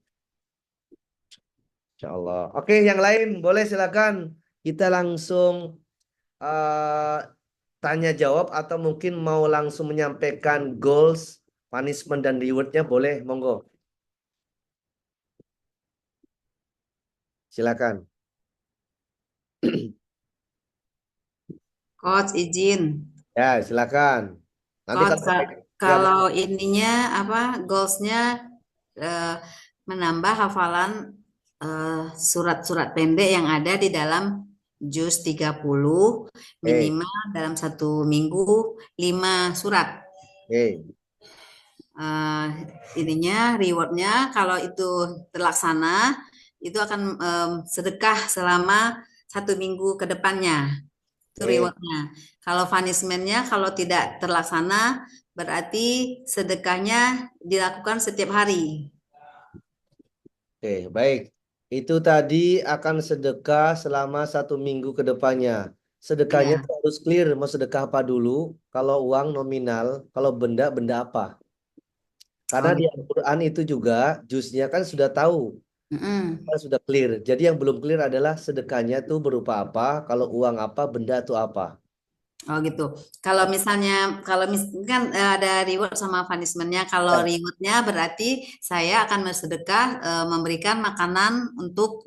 Insya Allah. Oke, yang lain boleh silakan. Kita langsung eh, tanya jawab atau mungkin mau langsung menyampaikan goals, punishment dan rewardnya boleh, monggo. Silakan. Coach izin. Ya, silakan. Nanti Coach, kalau ya kalau ininya apa goalsnya eh, menambah hafalan surat-surat pendek yang ada di dalam juz 30 oke, minimal dalam 1 minggu 5 surat. oke, Eh, ininya rewardnya kalau itu terlaksana itu akan sedekah selama 1 minggu ke depannya. Itu oke, rewardnya. Kalau punishmentnya kalau tidak terlaksana berarti sedekahnya dilakukan setiap hari. oke, baik. Itu tadi akan sedekah selama 1 minggu ke depannya. Sedekahnya Ya. tuh harus clear, mau sedekah apa dulu? Kalau uang nominal, kalau benda, benda apa? Karena Oh di gitu. Al-Quran itu juga, juznya kan sudah tahu. Mm-mm. Kan sudah clear. Jadi yang belum clear adalah sedekahnya tuh berupa apa, kalau uang apa, benda tuh apa. Oh gitu. Kalau kan ada reward sama punishmentnya. Kalau Ya. rewardnya berarti saya akan bersedekah memberikan makanan untuk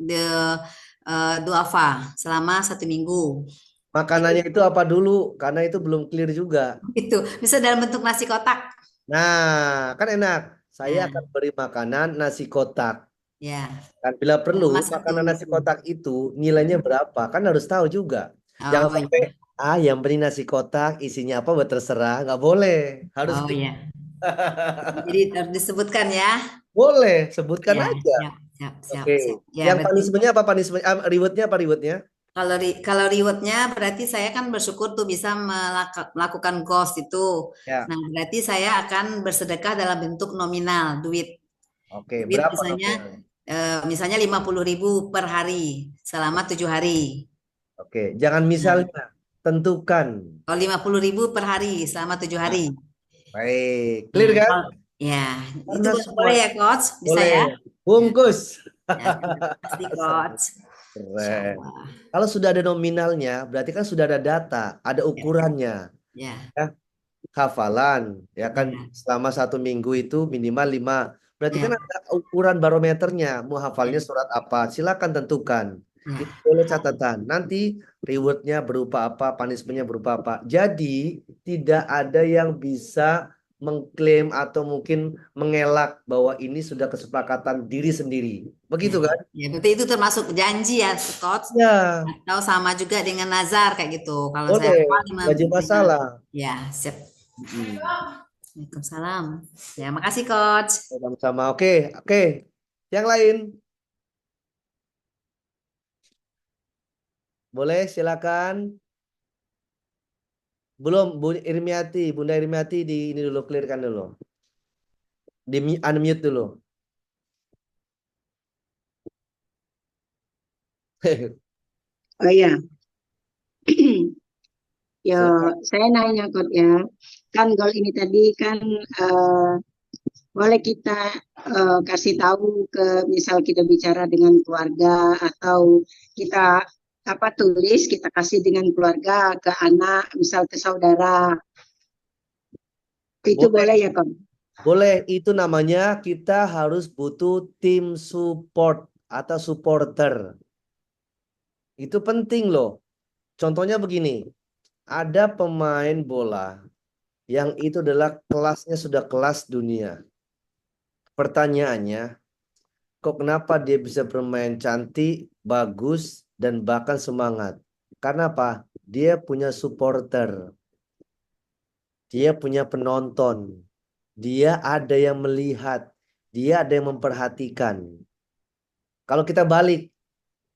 duafa selama 1 minggu. Itu, Makanannya itu apa dulu? Karena itu belum clear juga. itu bisa dalam bentuk nasi kotak. Nah, kan enak. Saya Nah, akan beri makanan nasi kotak. ya, Kan bila perlu selama satu makanan nasi minggu. kotak itu nilainya berapa? Kan harus tahu juga. Jangan Oh sampai iya, yang beri nasi kotak isinya apa buat terserah. Nggak boleh. Harus oh iya. Jadi harus disebutkan ya. boleh. Sebutkan Ya, aja. siap, siap, siap, Oke. siap. Ya, Yang berarti punishment-nya apa punishment? Reward-nya apa reward-nya? kalau rewardnya berarti saya kan bersyukur tuh bisa melakukan ghost itu. Ya. Nah, berarti saya akan bersedekah dalam bentuk nominal, duit. Oke. Duit Berapa misalnya nominalnya? misalnya 50.000 per hari selama 7 hari. Oke. Jangan Nah, misalnya. Tentukan. kalau 50.000 per hari selama 7 hari. Baik. Clear Nah, kan? kalau ya itu Karena semua boleh ya coach, bisa boleh. ya? Ya, Bungkus. ya, terima kasih coach. Insya Keren. Allah. Kalau sudah ada nominalnya, berarti kan sudah ada data, ada Ya, ukurannya. ya, Ya, hafalan, ya kan ya, selama 1 minggu itu minimal 5. Berarti kan ya, ada ukuran barometernya. Mau hafalnya ya, surat apa? Silakan tentukan. Itu ya. boleh catatan. Nanti rewardnya berupa apa, punishmentnya berupa apa. Jadi tidak ada yang bisa mengklaim atau mungkin mengelak bahwa ini sudah kesepakatan diri sendiri. Ya, Begitu kan? ya, berarti itu termasuk janji ya, Coach. Ya, Atau sama juga dengan nazar kayak gitu. Kalau saya boleh. hafal Nggak jadi masalah. ya, siap. Mm-mm. Waalaikumsalam. Ya, makasih, Coach. Sama-sama. Oke, oke. Yang lain, boleh silakan. Belum, Bu Irmiati, Bunda Irmiati di ini dulu clearkan dulu. Di unmute dulu. Oh iya, ya Silakan. saya nanya Kok ya, kan goal ini tadi kan boleh kita kasih tahu ke misal kita bicara dengan keluarga atau kita apa tulis kita kasih dengan keluarga ke anak, misal ke saudara, itu Boleh, boleh ya Kak? boleh. Itu namanya kita harus butuh tim support atau supporter. Itu penting loh. Contohnya begini, ada pemain bola yang itu adalah kelasnya sudah kelas dunia. Pertanyaannya, kok kenapa dia bisa bermain cantik, bagus, dan bahkan semangat? Karena apa? Dia punya supporter, dia punya penonton, dia ada yang melihat, dia ada yang memperhatikan. Kalau kita balik,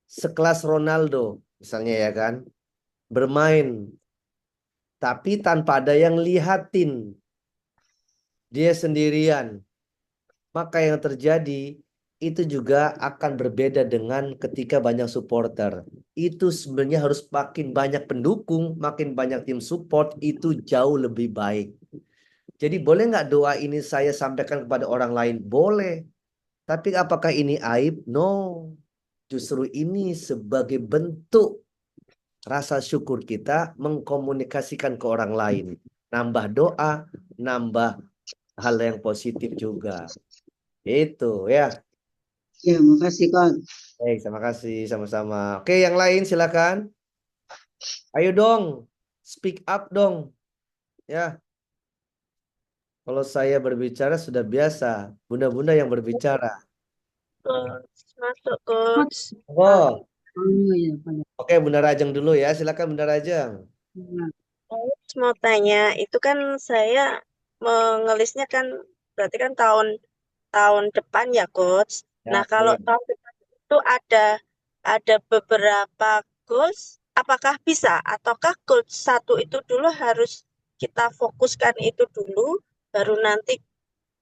sekelas Ronaldo, misalnya ya kan, bermain, tapi tanpa ada yang lihatin, dia sendirian. Maka yang terjadi itu juga akan berbeda dengan ketika banyak supporter. Itu sebenarnya harus makin banyak pendukung, makin banyak tim support, itu jauh lebih baik. Jadi boleh nggak doa ini saya sampaikan kepada orang lain? Boleh. Tapi apakah ini aib? No. Justru ini sebagai bentuk rasa syukur kita mengkomunikasikan ke orang lain. Nambah doa, nambah hal yang positif juga. Itu ya. Ya, makasih Kak. Baik, terima kasih sama-sama. Oke, yang lain silakan. Ayo dong, speak up dong. Ya, kalau saya berbicara sudah biasa. Bunda-bunda yang berbicara. Masuk, Coach. Oh, Oh ya, boleh. oke, Bunda Rajeng dulu ya. Silakan Bunda Rajeng. Coach mau tanya, itu kan saya mengelisnya kan berarti kan tahun tahun depan ya, Coach. Ya, Nah, kalau oke. tahun depan itu ada beberapa goals, apakah bisa ataukah goals satu itu dulu harus kita fokuskan itu dulu, baru nanti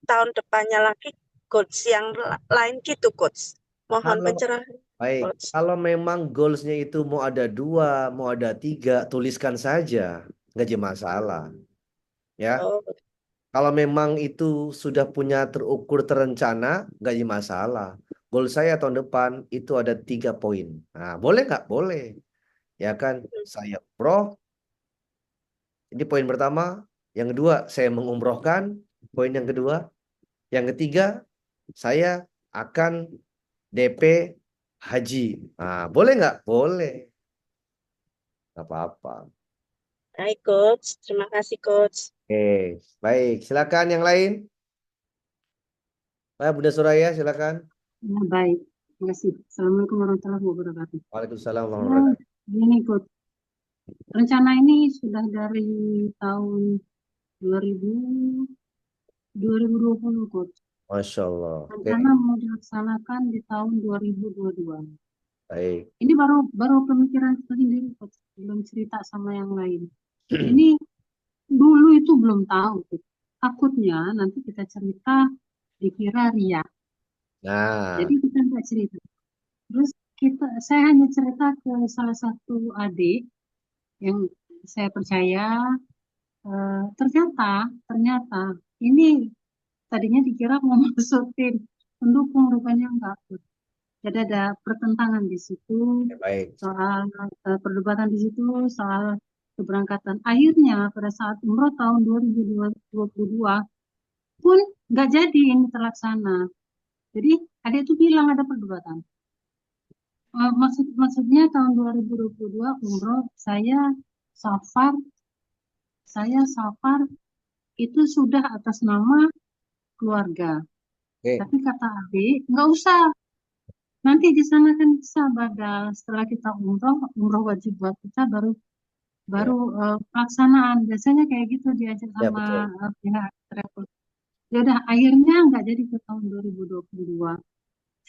tahun depannya lagi goals yang lain gitu, Coach. Mohon Kalau pencerahan, baik, Coach. kalau memang goalsnya itu mau ada 2, mau ada 3, tuliskan saja, nggak jadi masalah. Ya, Oh, kalau memang itu sudah punya terukur terencana, nggak jadi masalah. goal saya tahun depan itu ada 3 poin. Nah, boleh nggak? Boleh. Ya kan, saya umroh. Ini poin pertama. Yang kedua, saya mengumrohkan. Poin yang kedua. Yang ketiga, saya akan DP haji. Nah, boleh nggak? Boleh. Nggak apa-apa. Baik, Coach. Terima kasih, Coach. Oke, baik. Silakan yang lain. Bunda Suraya, silakan. Ya, baik. Terima kasih. Assalamualaikum warahmatullahi wabarakatuh. Waalaikumsalam Ya, warahmatullahi wabarakatuh. gini, Coach. Rencana ini sudah dari tahun 2000, 2020, Coach. Masya Allah. Oke, Rencana mau dilaksanakan di tahun 2022. baik. Ini baru pemikiran sendiri, Coach. Belum cerita sama yang lain. Ini dulu itu belum tahu, Coach. Takutnya nanti kita cerita dikira ria. Nah, Jadi kita nggak cerita. Terus saya hanya cerita ke salah satu adik yang saya percaya. Ternyata ini tadinya dikira mau masukin pendukung, rupanya enggak. Jadi ada pertentangan di situ baik. soal perdebatan di situ soal keberangkatan. Akhirnya pada saat umroh tahun 2022 pun nggak jadi ini terlaksana. Jadi ada itu bilang ada perdebatan. Maksudnya tahun 2022 umroh safar safar itu sudah atas nama keluarga. Oke, Tapi kata Abi, nggak usah. Nanti di sana kan bisa badal. Setelah kita umroh wajib buat kita baru ya, pelaksanaan. Biasanya kayak gitu diajak ya sama betul. pihak travel. Ya udah, akhirnya nggak jadi ke tahun 2022.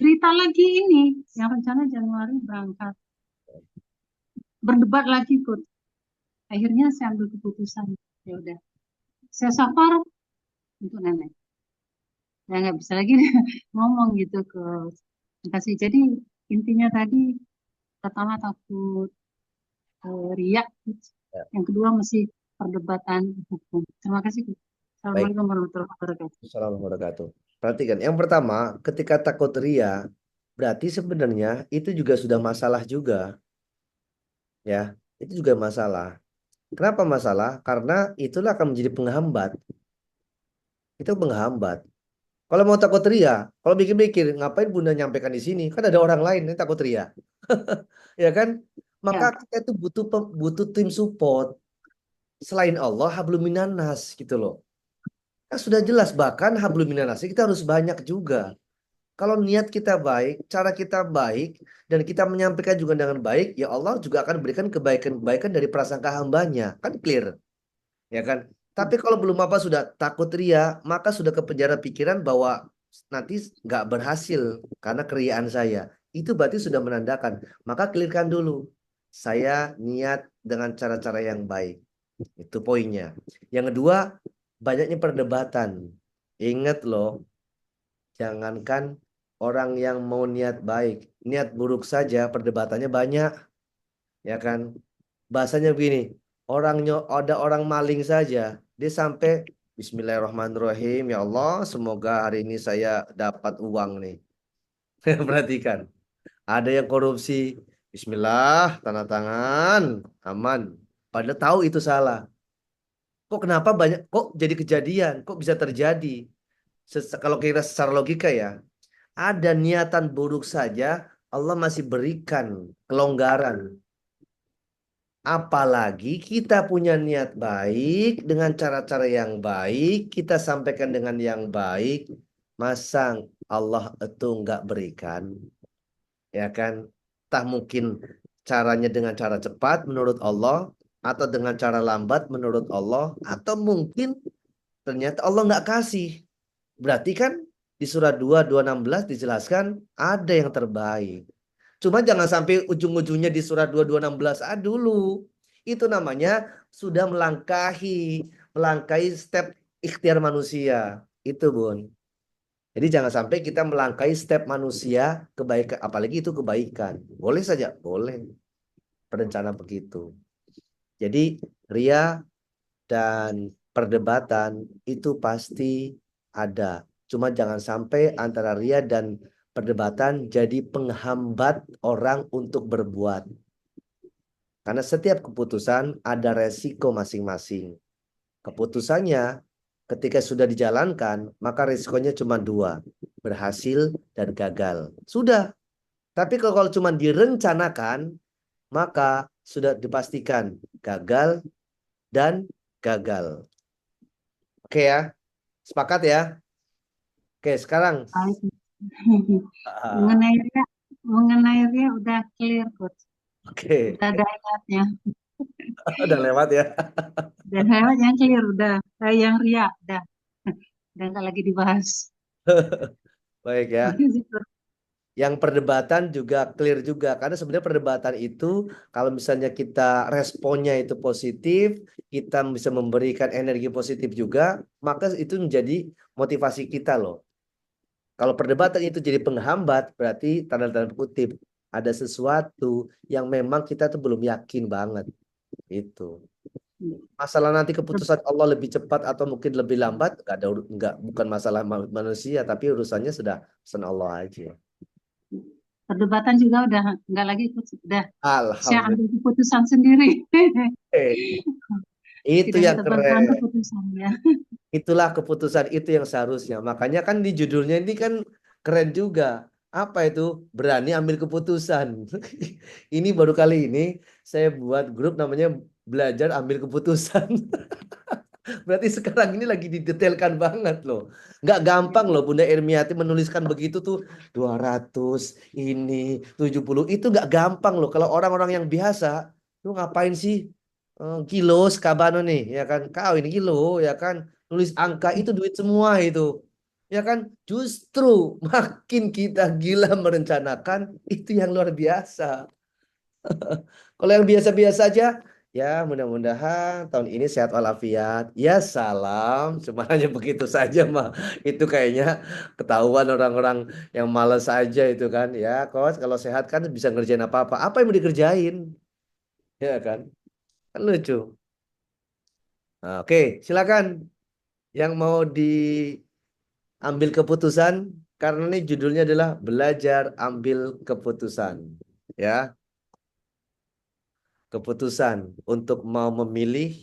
Cerita lagi ini, yang rencana Januari berangkat. Berdebat lagi, Kut. Akhirnya saya ambil keputusan. Ya udah, saya safar untuk nenek. Ya nggak bisa lagi ngomong gitu ke kasih. Jadi intinya tadi pertama takut riak, Ya, yang kedua masih perdebatan hukum. Terima kasih. baik. Assalamualaikum warahmatullahi wabarakatuh. Assalamualaikum warahmatullahi wabarakatuh. Perhatikan, yang pertama, ketika takut ria, berarti sebenarnya itu juga sudah masalah juga, ya. Itu juga masalah. Kenapa masalah? Karena itulah akan menjadi penghambat. Itu penghambat. Kalau mau takut ria, kalau mikir-mikir, ngapain Bunda nyampaikan di sini? Kan ada orang lain yang takut ria, ya kan? Maka Ya, kita itu butuh tim support. Selain Allah, hablum minan nas gitu loh. Kan sudah jelas, bahkan hablum minan nas kita harus banyak juga. Kalau niat kita baik, cara kita baik, dan kita menyampaikan juga dengan baik, ya Allah juga akan berikan kebaikan-kebaikan dari prasangka hambanya. Kan clear, ya kan? Tapi kalau belum apa sudah takut ria, maka sudah kepenjara pikiran bahwa nanti nggak berhasil karena keriaan saya. Itu berarti sudah menandakan. Maka clearkan dulu. Saya niat dengan cara-cara yang baik. Itu poinnya. Yang kedua, banyaknya perdebatan. Ingat loh, jangankan orang yang mau niat baik, niat buruk saja perdebatannya banyak, ya kan? Bahasanya begini, ada orang maling saja, dia sampai Bismillahirrahmanirrahim, ya Allah, semoga hari ini saya dapat uang nih. Perhatikan, ada yang korupsi, Bismillah, tanda tangan, aman. Padahal tahu itu salah. Kok kenapa banyak, kok jadi kejadian, kok bisa terjadi? Kalau kira secara logika ya, ada niatan buruk saja, Allah masih berikan kelonggaran. Apalagi kita punya niat baik dengan cara-cara yang baik, kita sampaikan dengan yang baik, masa Allah itu nggak berikan, ya kan? Tak mungkin caranya dengan cara cepat menurut Allah, atau dengan cara lambat menurut Allah, atau mungkin ternyata Allah nggak kasih. Berarti kan di surat 2:216 dijelaskan ada yang terbaik. Cuma jangan sampai ujung-ujungnya di surat 22:16 dulu. Itu namanya sudah melangkahi step ikhtiar manusia. Itu, Bun. Jadi jangan sampai kita melangkahi step manusia kebaikan, apalagi itu kebaikan. Boleh saja, boleh. Perencanaan begitu. Jadi ria dan perdebatan itu pasti ada. Cuma jangan sampai antara ria dan perdebatan jadi penghambat orang untuk berbuat. Karena setiap keputusan ada resiko masing-masing. Keputusannya ketika sudah dijalankan, maka resikonya cuma dua, berhasil dan gagal. Sudah. Tapi kalau cuma direncanakan, maka sudah dipastikan gagal dan gagal. Oke ya, sepakat ya? Oke, sekarang. Baik. Mengenai ria udah clear, Coach. Oke, Udah ada ayatnya. udah lewat ya. Dan ayat yang clear udah. Yang ria udah. Udah nggak lagi dibahas. Baik ya. Yang perdebatan juga clear juga. Karena sebenarnya perdebatan itu kalau misalnya kita responnya itu positif, kita bisa memberikan energi positif juga, maka itu menjadi motivasi kita loh. Kalau perdebatan itu jadi penghambat, berarti tanda-tanda kutip ada sesuatu yang memang kita tuh belum yakin banget. Itu. Masalah nanti keputusan Allah lebih cepat atau mungkin lebih lambat, bukan masalah manusia, tapi urusannya sudah urusan Allah aja. Perdebatan juga udah nggak lagi ikut, udah saya Alhamdulillah. ambil keputusan sendiri. Itu Tidak yang ditebangkan keren. keputusannya. Itulah keputusan itu yang seharusnya. Makanya kan di judulnya ini kan keren juga. Apa itu? Berani ambil keputusan. Ini baru kali ini saya buat grup namanya Belajar Ambil Keputusan. Berarti sekarang ini lagi didetailkan banget loh. Nggak gampang loh Bunda Ermiati menuliskan begitu tuh 200 ini 70 itu nggak gampang loh. Kalau orang-orang yang biasa, lu ngapain sih? Kilo sekabano nih ya kan? Kau ini kilo ya kan? Nulis angka itu duit semua itu. Ya kan? Justru makin kita gila merencanakan itu yang luar biasa. Kalau yang biasa-biasa aja, ya mudah-mudahan tahun ini sehat walafiat. Ya salam, cuma hanya begitu saja mah. Itu kayaknya ketahuan orang-orang yang malas aja itu kan. Ya, Coach, kalau sehat kan bisa ngerjain apa-apa. Apa yang mau dikerjain? Ya kan? Kan lucu. Nah, oke, silakan yang mau diambil keputusan karena ini judulnya adalah belajar ambil keputusan. Ya. Keputusan untuk mau memilih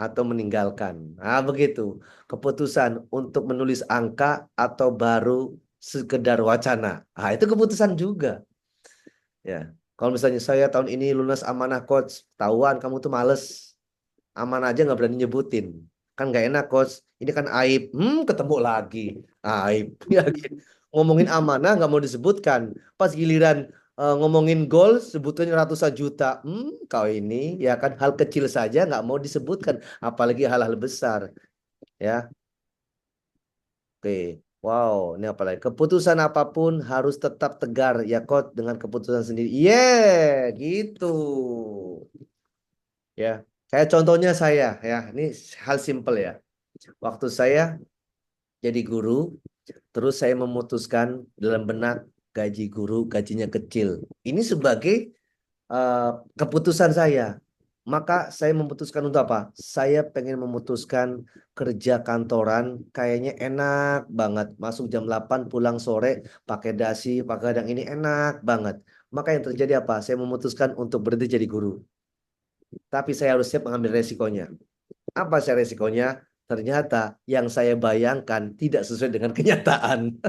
atau meninggalkan. Nah, begitu. Keputusan untuk menulis angka atau baru sekedar wacana. Ah, itu keputusan juga. Ya. Kalau misalnya saya tahun ini lunas amanah coach, tahuan kamu tuh males. Amanah aja nggak berani nyebutin. Kan nggak enak coach. Ini kan aib. Ketemu lagi. Aib. Ya, ngomongin amanah nggak mau disebutkan. Pas giliran ngomongin gol sebetulnya ratusan juta. Kau ini ya kan hal kecil saja nggak mau disebutkan, apalagi hal-hal besar ya. Oke, wow, ini apalagi keputusan apapun harus tetap tegar ya coach dengan keputusan sendiri. Gitu. Ya, kayak contohnya saya ya, ini hal simple ya. Waktu saya jadi guru, terus saya memutuskan dalam benak gaji guru gajinya kecil. Ini sebagai keputusan saya. Maka saya memutuskan untuk apa? Saya pengen memutuskan kerja kantoran kayaknya enak banget. Masuk jam 8 pulang sore pakai dasi, pakai kadang ini enak banget. Maka yang terjadi apa? Saya memutuskan untuk berhenti jadi guru. Tapi saya harus siap mengambil resikonya. Apa sih resikonya? Ternyata yang saya bayangkan tidak sesuai dengan kenyataan.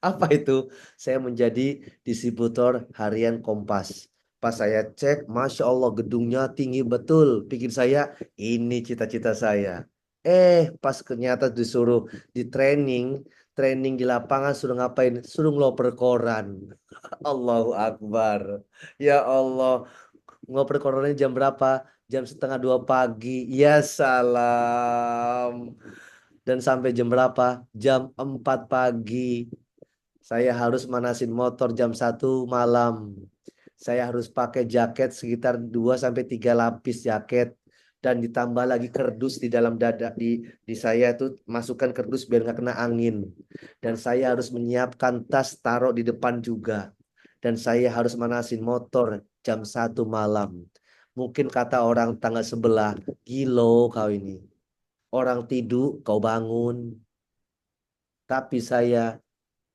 Apa itu? Saya menjadi distributor harian Kompas. Pas saya cek, Masya Allah gedungnya tinggi betul. Pikir saya, ini cita-cita saya. Pas ternyata disuruh di training di lapangan suruh ngapain? Suruh ngeloper koran. Allahu Akbar. Ya Allah, ngoper korannya jam berapa? Jam setengah 2 pagi. Ya salam. Dan sampai jam berapa? Jam 4 pagi. Saya harus manasin motor jam 1 malam. Saya harus pakai jaket sekitar 2 sampai 3 lapis jaket. Dan ditambah lagi kerdus di dalam dada. Di saya itu masukkan kerdus biar nggak kena angin. Dan saya harus menyiapkan tas taruh di depan juga. Dan saya harus manasin motor jam 1 malam. Mungkin kata orang tangga sebelah, gilo kau ini. Orang tidur, kau bangun. Tapi saya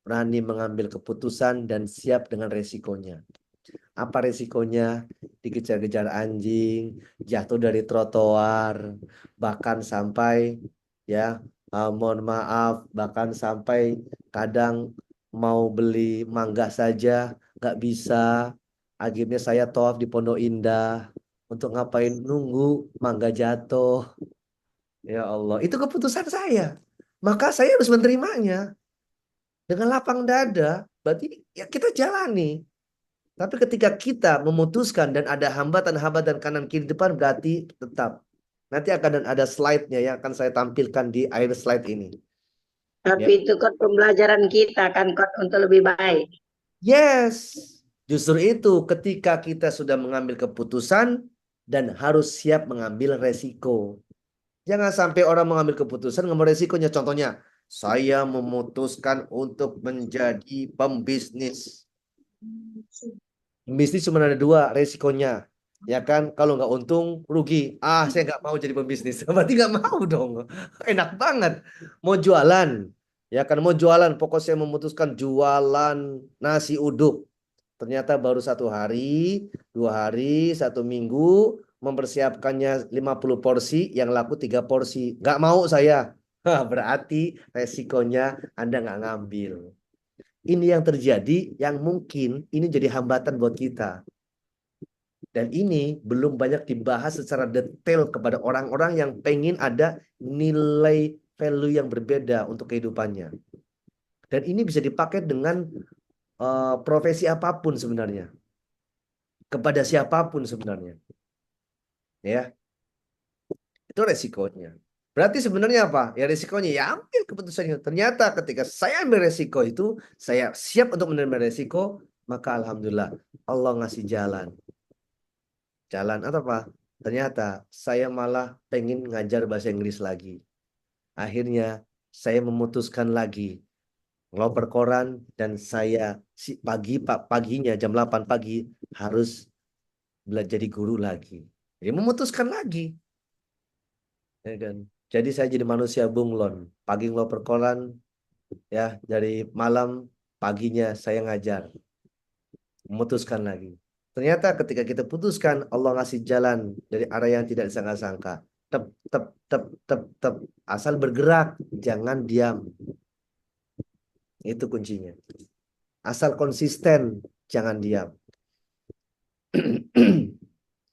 berani mengambil keputusan dan siap dengan resikonya. Apa resikonya? Dikejar-kejar anjing, jatuh dari trotoar, bahkan sampai ya mohon maaf, bahkan sampai kadang mau beli mangga saja nggak bisa. Akhirnya saya tawaf di Pondok Indah untuk ngapain? Nunggu mangga jatuh. Ya Allah, itu keputusan saya. Maka saya harus menerimanya dengan lapang dada. Berarti ya kita jalani. Tapi ketika kita memutuskan dan ada hambatan-hambatan kanan kiri depan, berarti tetap. Nanti akan ada slide-nya yang akan saya tampilkan di akhir slide ini. Ya. Tapi itu kan pembelajaran kita kan Kot untuk lebih baik. Yes, justru itu ketika kita sudah mengambil keputusan dan harus siap mengambil resiko. Jangan sampai orang mengambil keputusan ngambil resikonya. Contohnya, saya memutuskan untuk menjadi pembisnis. Bisnis cuma ada dua resikonya. Ya kan, kalau nggak untung, rugi. Saya nggak mau jadi pembisnis. Berarti nggak mau dong. Enak banget. Mau jualan. Ya kan, mau jualan. Pokoknya saya memutuskan jualan nasi uduk. Ternyata baru 1 hari, 2 hari, 1 minggu. Mempersiapkannya 50 porsi, yang laku 3 porsi. Nggak mau saya. Berarti resikonya Anda nggak ngambil. Ini yang terjadi, yang mungkin ini jadi hambatan buat kita. Dan ini belum banyak dibahas secara detail kepada orang-orang yang pengen ada nilai value yang berbeda untuk kehidupannya. Dan ini bisa dipakai dengan profesi apapun sebenarnya. Kepada siapapun sebenarnya. Ya, itu resikonya. Berarti sebenarnya apa? Ya resikonya ya ambil keputusannya. Ternyata ketika saya ambil resiko itu, saya siap untuk menerima resiko, maka alhamdulillah Allah ngasih jalan. Jalan atau apa? Ternyata saya malah pengen ngajar bahasa Inggris lagi. Akhirnya saya memutuskan lagi ngeloper koran dan saya paginya jam 8 pagi harus belajar jadi guru lagi. Jadi memutuskan lagi, ya kan? Jadi saya jadi manusia bunglon. Pagi ngeloper koran, ya dari malam paginya saya ngajar. Memutuskan lagi. Ternyata ketika kita putuskan, Allah ngasih jalan dari arah yang tidak disangka-sangka. Tep, tep, tep, tep, tep. Asal bergerak, jangan diam. Itu kuncinya. Asal konsisten, jangan diam.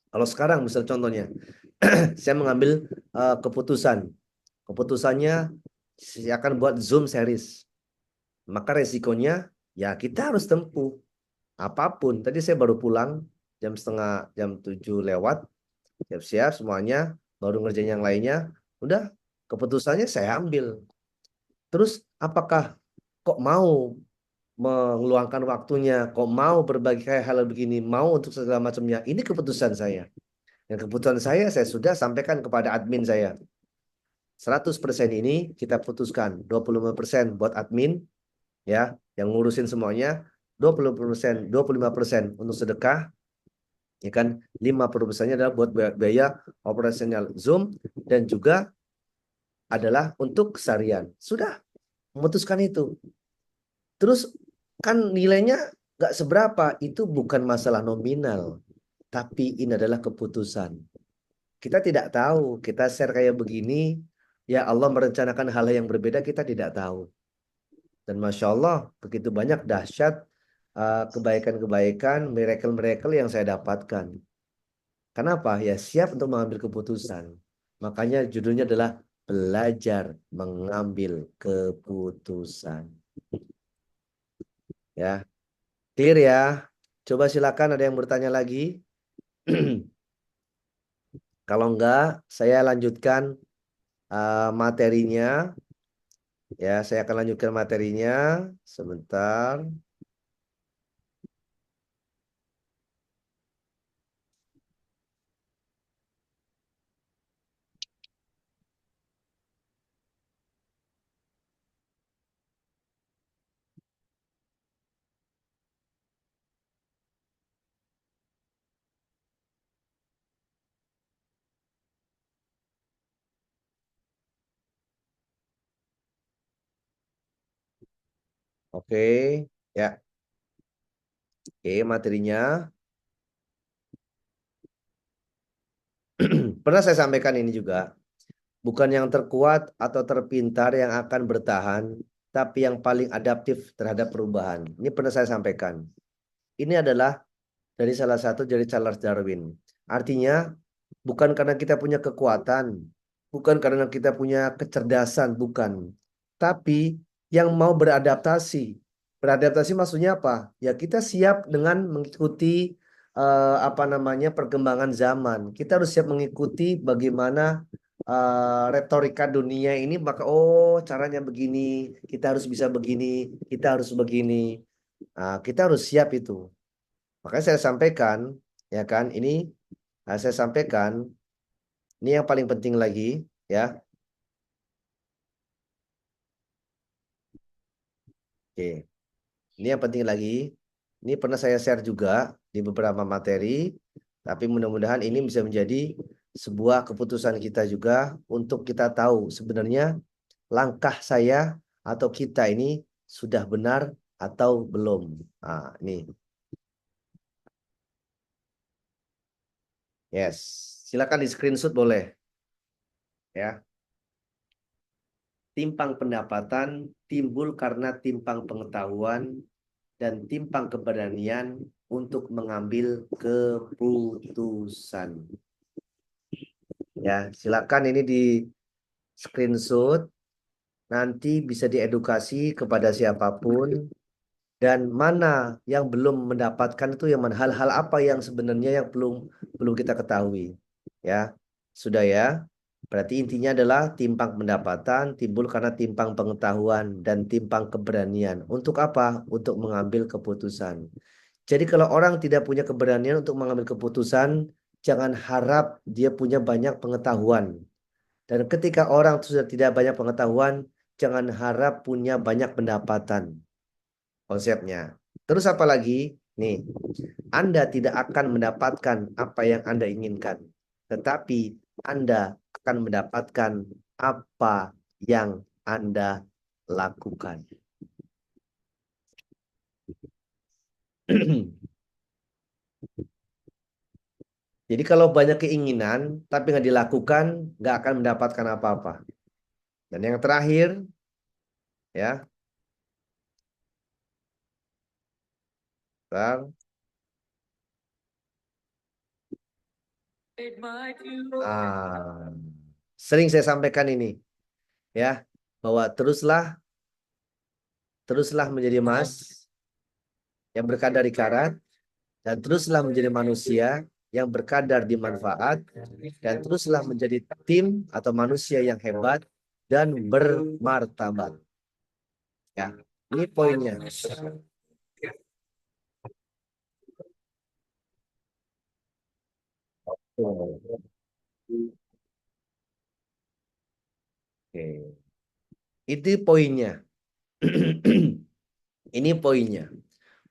Kalau sekarang misal contohnya, saya mengambil keputusan. Keputusannya saya akan buat Zoom series. Maka resikonya ya kita harus tempuh. Apapun. Tadi saya baru pulang jam 7 lewat. Siap-siap semuanya. Baru ngerjain yang lainnya. Udah keputusannya saya ambil. Terus apakah kok mau mengeluangkan waktunya, kok mau berbagi kayak hal begini, mau untuk segala macamnya. Ini keputusan saya. Dan keputusan saya sudah sampaikan kepada admin saya. 100% ini kita putuskan. 25% buat admin, ya, yang ngurusin semuanya. 25% untuk sedekah, ya kan? 50%-nya adalah buat biaya operasional Zoom dan juga adalah untuk keseharian. Sudah memutuskan itu. Terus kan nilainya nggak seberapa, itu bukan masalah nominal, tapi ini adalah keputusan. Kita tidak tahu, kita share kayak begini, ya Allah merencanakan hal yang berbeda, kita tidak tahu. Dan Masya Allah, begitu banyak dahsyat kebaikan-kebaikan, miracle-miracle yang saya dapatkan. Kenapa? Ya siap untuk mengambil keputusan. Makanya judulnya adalah belajar mengambil keputusan. Ya, clear ya. Coba silakan ada yang bertanya lagi. Kalau enggak, saya lanjutkan materinya. Ya, saya akan lanjutkan materinya. Sebentar. Oke, ya. Oke, materinya. Pernah saya sampaikan ini juga. Bukan yang terkuat atau terpintar yang akan bertahan, tapi yang paling adaptif terhadap perubahan. Ini pernah saya sampaikan. Ini adalah dari salah satu dari Charles Darwin. Artinya, bukan karena kita punya kekuatan, bukan karena kita punya kecerdasan, bukan. Tapi yang mau beradaptasi. Beradaptasi maksudnya apa? Ya kita siap dengan mengikuti apa namanya perkembangan zaman. Kita harus siap mengikuti bagaimana retorika dunia ini. Maka caranya begini, kita harus bisa begini, kita harus begini. Nah, kita harus siap itu. Makanya saya sampaikan, ya kan, saya sampaikan, ini yang paling penting lagi, ya. Oke, ini yang penting lagi. Ini pernah saya share juga di beberapa materi, tapi mudah-mudahan ini bisa menjadi sebuah keputusan kita juga untuk kita tahu sebenarnya langkah saya atau kita ini sudah benar atau belum. Nah, ini. Yes, silakan di screenshot boleh, ya. Timpang pendapatan timbul karena timpang pengetahuan dan timpang keberanian untuk mengambil keputusan. Ya, silakan ini di screenshot, nanti bisa diedukasi kepada siapapun, dan mana yang belum mendapatkan itu yang mana, hal-hal apa yang sebenarnya yang belum kita ketahui. Ya, sudah ya. Berarti intinya adalah timpang pendapatan timbul karena timpang pengetahuan dan timpang keberanian. Untuk apa? Untuk mengambil keputusan. Jadi kalau orang tidak punya keberanian untuk mengambil keputusan, jangan harap dia punya banyak pengetahuan. Dan ketika orang sudah tidak banyak pengetahuan, jangan harap punya banyak pendapatan. Konsepnya. Terus apa lagi? Nih, Anda tidak akan mendapatkan apa yang Anda inginkan, tetapi Anda akan mendapatkan apa yang Anda lakukan. Jadi kalau banyak keinginan tapi nggak dilakukan, nggak akan mendapatkan apa-apa. Dan yang terakhir, ya, bentar. Ah, sering saya sampaikan ini, ya, bahwa teruslah menjadi emas yang berkadar di karat, dan teruslah menjadi manusia yang berkadar di manfaat, dan teruslah menjadi tim atau manusia yang hebat dan bermartabat. Ya, ini poinnya. Oke, itu poinnya. Ini poinnya.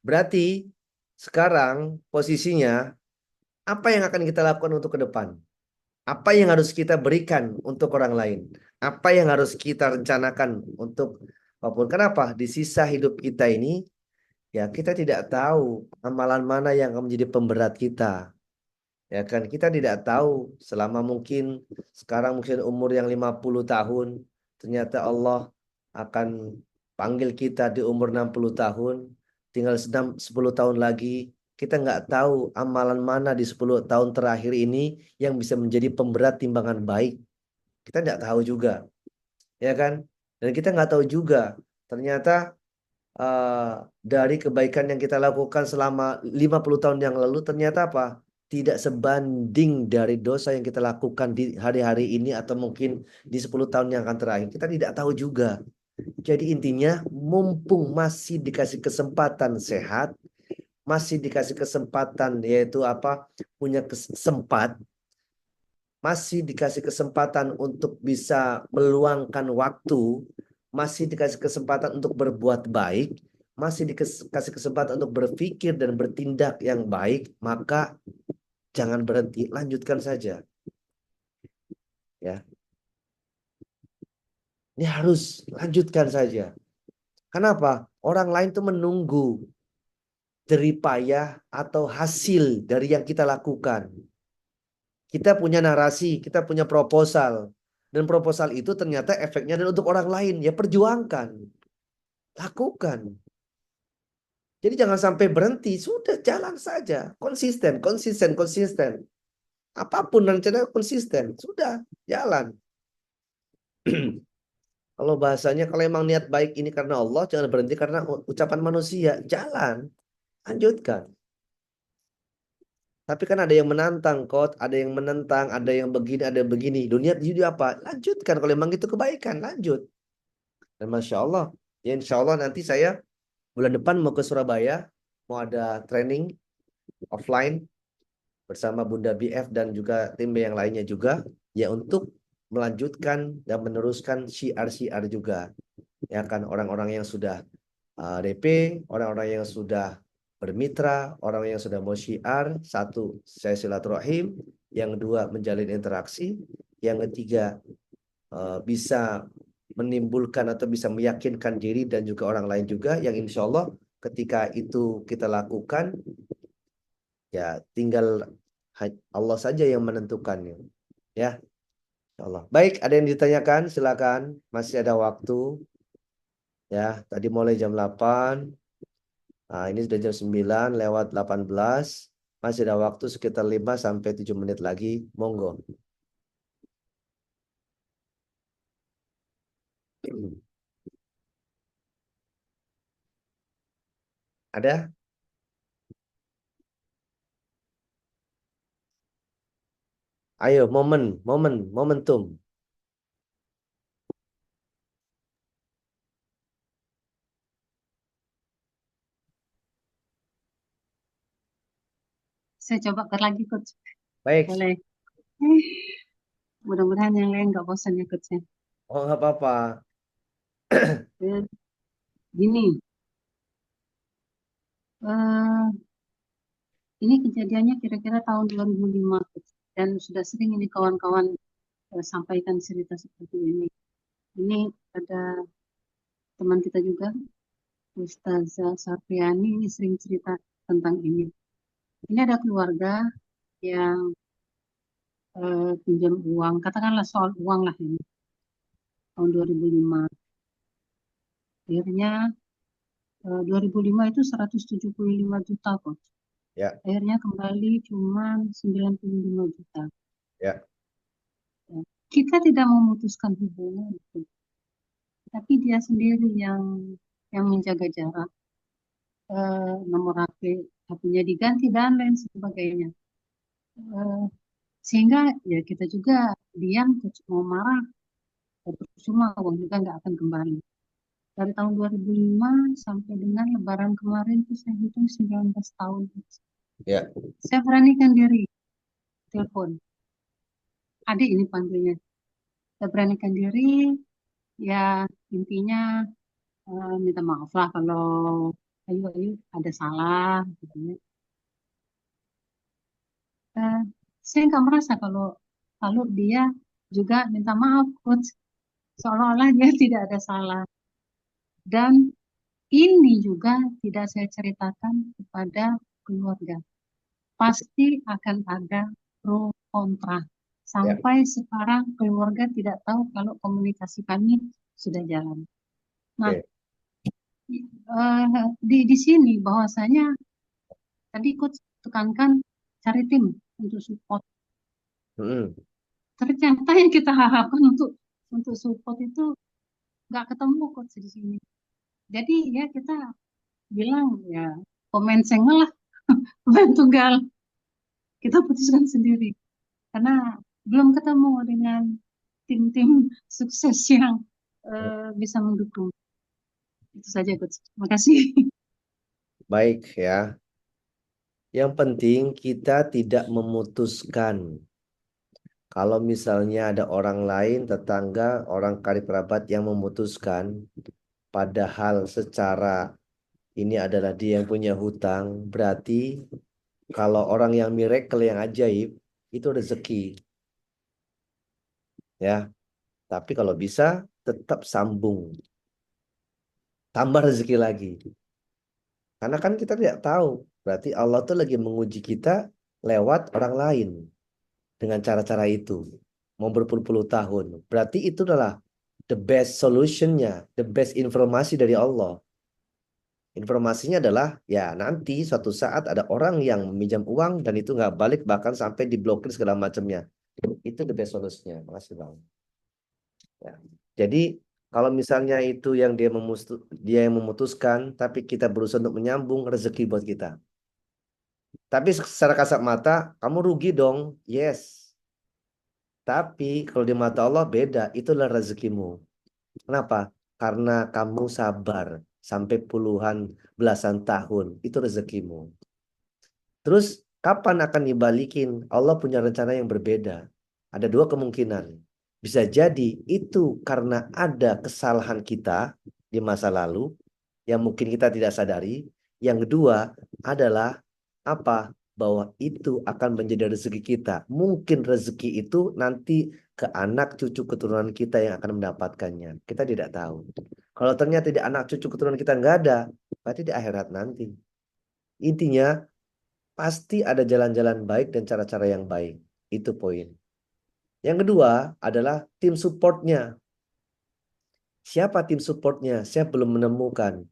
Berarti sekarang posisinya apa yang akan kita lakukan untuk ke depan? Apa yang harus kita berikan untuk orang lain? Apa yang harus kita rencanakan untuk apapun? Kenapa? Di sisa hidup kita ini, ya kita tidak tahu amalan mana yang akan menjadi pemberat kita. Ya kan, kita tidak tahu selama mungkin sekarang mungkin umur yang 50 tahun, ternyata Allah akan panggil kita di umur 60 tahun, tinggal 10 tahun lagi, kita nggak tahu amalan mana di 10 tahun terakhir ini yang bisa menjadi pemberat timbangan baik. Kita nggak tahu juga, ya kan? Dan kita nggak tahu juga, ternyata dari kebaikan yang kita lakukan selama 50 tahun yang lalu, ternyata apa? Tidak sebanding dari dosa yang kita lakukan di hari-hari ini atau mungkin di 10 tahun yang akan terakhir. Kita tidak tahu juga. Jadi intinya, mumpung masih dikasih kesempatan sehat, masih dikasih kesempatan yaitu apa? Punya sempat, masih dikasih kesempatan untuk bisa meluangkan waktu, masih dikasih kesempatan untuk berbuat baik, masih dikasih kesempatan untuk berpikir dan bertindak yang baik, maka jangan berhenti, lanjutkan saja. Ya. Ini harus lanjutkan saja. Kenapa? Orang lain tuh menunggu jeripayah atau hasil dari yang kita lakukan. Kita punya narasi, kita punya proposal. Dan proposal itu ternyata efeknya adalah untuk orang lain. Ya perjuangkan. Lakukan. Jadi jangan sampai berhenti. Sudah jalan saja. Konsisten, konsisten, konsisten. Apapun rencana konsisten. Sudah jalan. Kalau bahasanya kalau emang niat baik ini karena Allah, jangan berhenti karena ucapan manusia. Jalan. Lanjutkan. Tapi kan ada yang menantang, ada yang menentang, ada yang begini, ada yang begini. Dunia jadi apa? Lanjutkan. Kalau memang itu kebaikan, lanjut. Dan Masya Allah, ya Insya Allah nanti saya bulan depan mau ke Surabaya, mau ada training offline bersama Bunda BF dan juga tim yang lainnya juga, ya untuk melanjutkan dan meneruskan syiar-syiar juga. Ya kan orang-orang yang sudah DP, orang-orang yang sudah bermitra, orang yang sudah mau syiar, satu, saya silaturahim, yang kedua, menjalin interaksi, yang ketiga, bisa menimbulkan atau bisa meyakinkan diri dan juga orang lain juga, yang insya Allah ketika itu kita lakukan, ya tinggal Allah saja yang menentukannya. Ya, insya Allah. Baik, ada yang ditanyakan? Silakan, masih ada waktu. Ya, tadi mulai jam 8. Nah, ini sudah jam 9 lewat 18. Masih ada waktu sekitar 5 sampai 7 menit lagi. Monggo. Ada? Ayo, momentum. Saya coba lagi coach. Baik. Boleh. Mudah-mudahan yang lain nggak bosan ya coach ya. Oh, nggak apa-apa. Gini, ini kejadiannya kira-kira tahun 2005 coach. Dan sudah sering ini kawan-kawan sampaikan cerita seperti ini. Ini ada teman kita juga, Ustazah Sapriani, ini sering cerita tentang ini. Ini ada keluarga yang pinjam uang, katakanlah soal uang lah ini, tahun 2005. Akhirnya 2005 itu 175 juta kok. Ya. Akhirnya kembali cuma 95 juta. Ya. Kita tidak memutuskan hubungan itu. Tapi dia sendiri yang menjaga jarak. Nomor HP-nya diganti dan lain sebagainya. Sehingga ya kita juga diam, mau marah, percuma uang juga nggak akan kembali. Dari tahun 2005 sampai dengan Lebaran kemarin itu saya hitung 19 tahun. Ya. Saya beranikan diri telepon. Adik ini panggilnya. Saya beranikan diri, ya intinya minta maaf lah kalau ayo ada salah. Gitu ya. Saya nggak merasa kalau dia juga minta maaf, coach. Seolah-olah dia tidak ada salah. Dan ini juga tidak saya ceritakan kepada keluarga. Pasti akan ada pro kontra. Sampai sekarang keluarga tidak tahu kalau komunikasi kami sudah jalan. Nah, di sini bahwasanya tadi coach tekankan cari tim untuk support. Ternyata yang kita harapkan untuk support itu nggak ketemu coach di sini. Jadi ya kita bilang ya pemain single lah, pemain tunggal. Kita putuskan sendiri karena belum ketemu dengan tim-tim sukses yang bisa mendukung. Itu saja coach. Terima kasih. Baik ya. Yang penting kita tidak memutuskan. Kalau misalnya ada orang lain, tetangga, orang karib kerabat yang memutuskan, padahal secara ini adalah dia yang punya hutang, berarti kalau orang yang miracle, yang ajaib, itu rezeki. Ya, tapi kalau bisa tetap sambung. tambah rezeki lagi. Karena kan kita tidak tahu, berarti Allah tuh lagi menguji kita lewat orang lain dengan cara-cara itu. Mau berpuluh-puluh tahun. Berarti itu adalah the best solutionnya, the best informasi dari Allah. Informasinya adalah ya nanti suatu saat ada orang yang meminjam uang dan itu nggak balik bahkan sampai diblokir segala macamnya. Itu the best solutionnya. Makasih Bang. Ya. Jadi kalau misalnya itu yang dia yang memutuskan, tapi kita berusaha untuk menyambung rezeki buat kita. Tapi secara kasat mata, kamu rugi dong. Yes. Tapi kalau di mata Allah beda, itulah rezekimu. Kenapa? Karena kamu sabar sampai puluhan, belasan tahun. Itu rezekimu. Terus kapan akan dibalikin? Allah punya rencana yang berbeda. Ada dua kemungkinan. Bisa jadi itu karena ada kesalahan kita di masa lalu yang mungkin kita tidak sadari. Yang kedua adalah apa? Bahwa itu akan menjadi rezeki kita. Mungkin rezeki itu nanti ke anak cucu keturunan kita yang akan mendapatkannya. Kita tidak tahu. Kalau ternyata di anak cucu keturunan kita nggak ada, berarti di akhirat nanti. Intinya pasti ada jalan-jalan baik dan cara-cara yang baik. Itu poin. Yang kedua adalah tim supportnya. Siapa tim supportnya? Saya belum menemukan.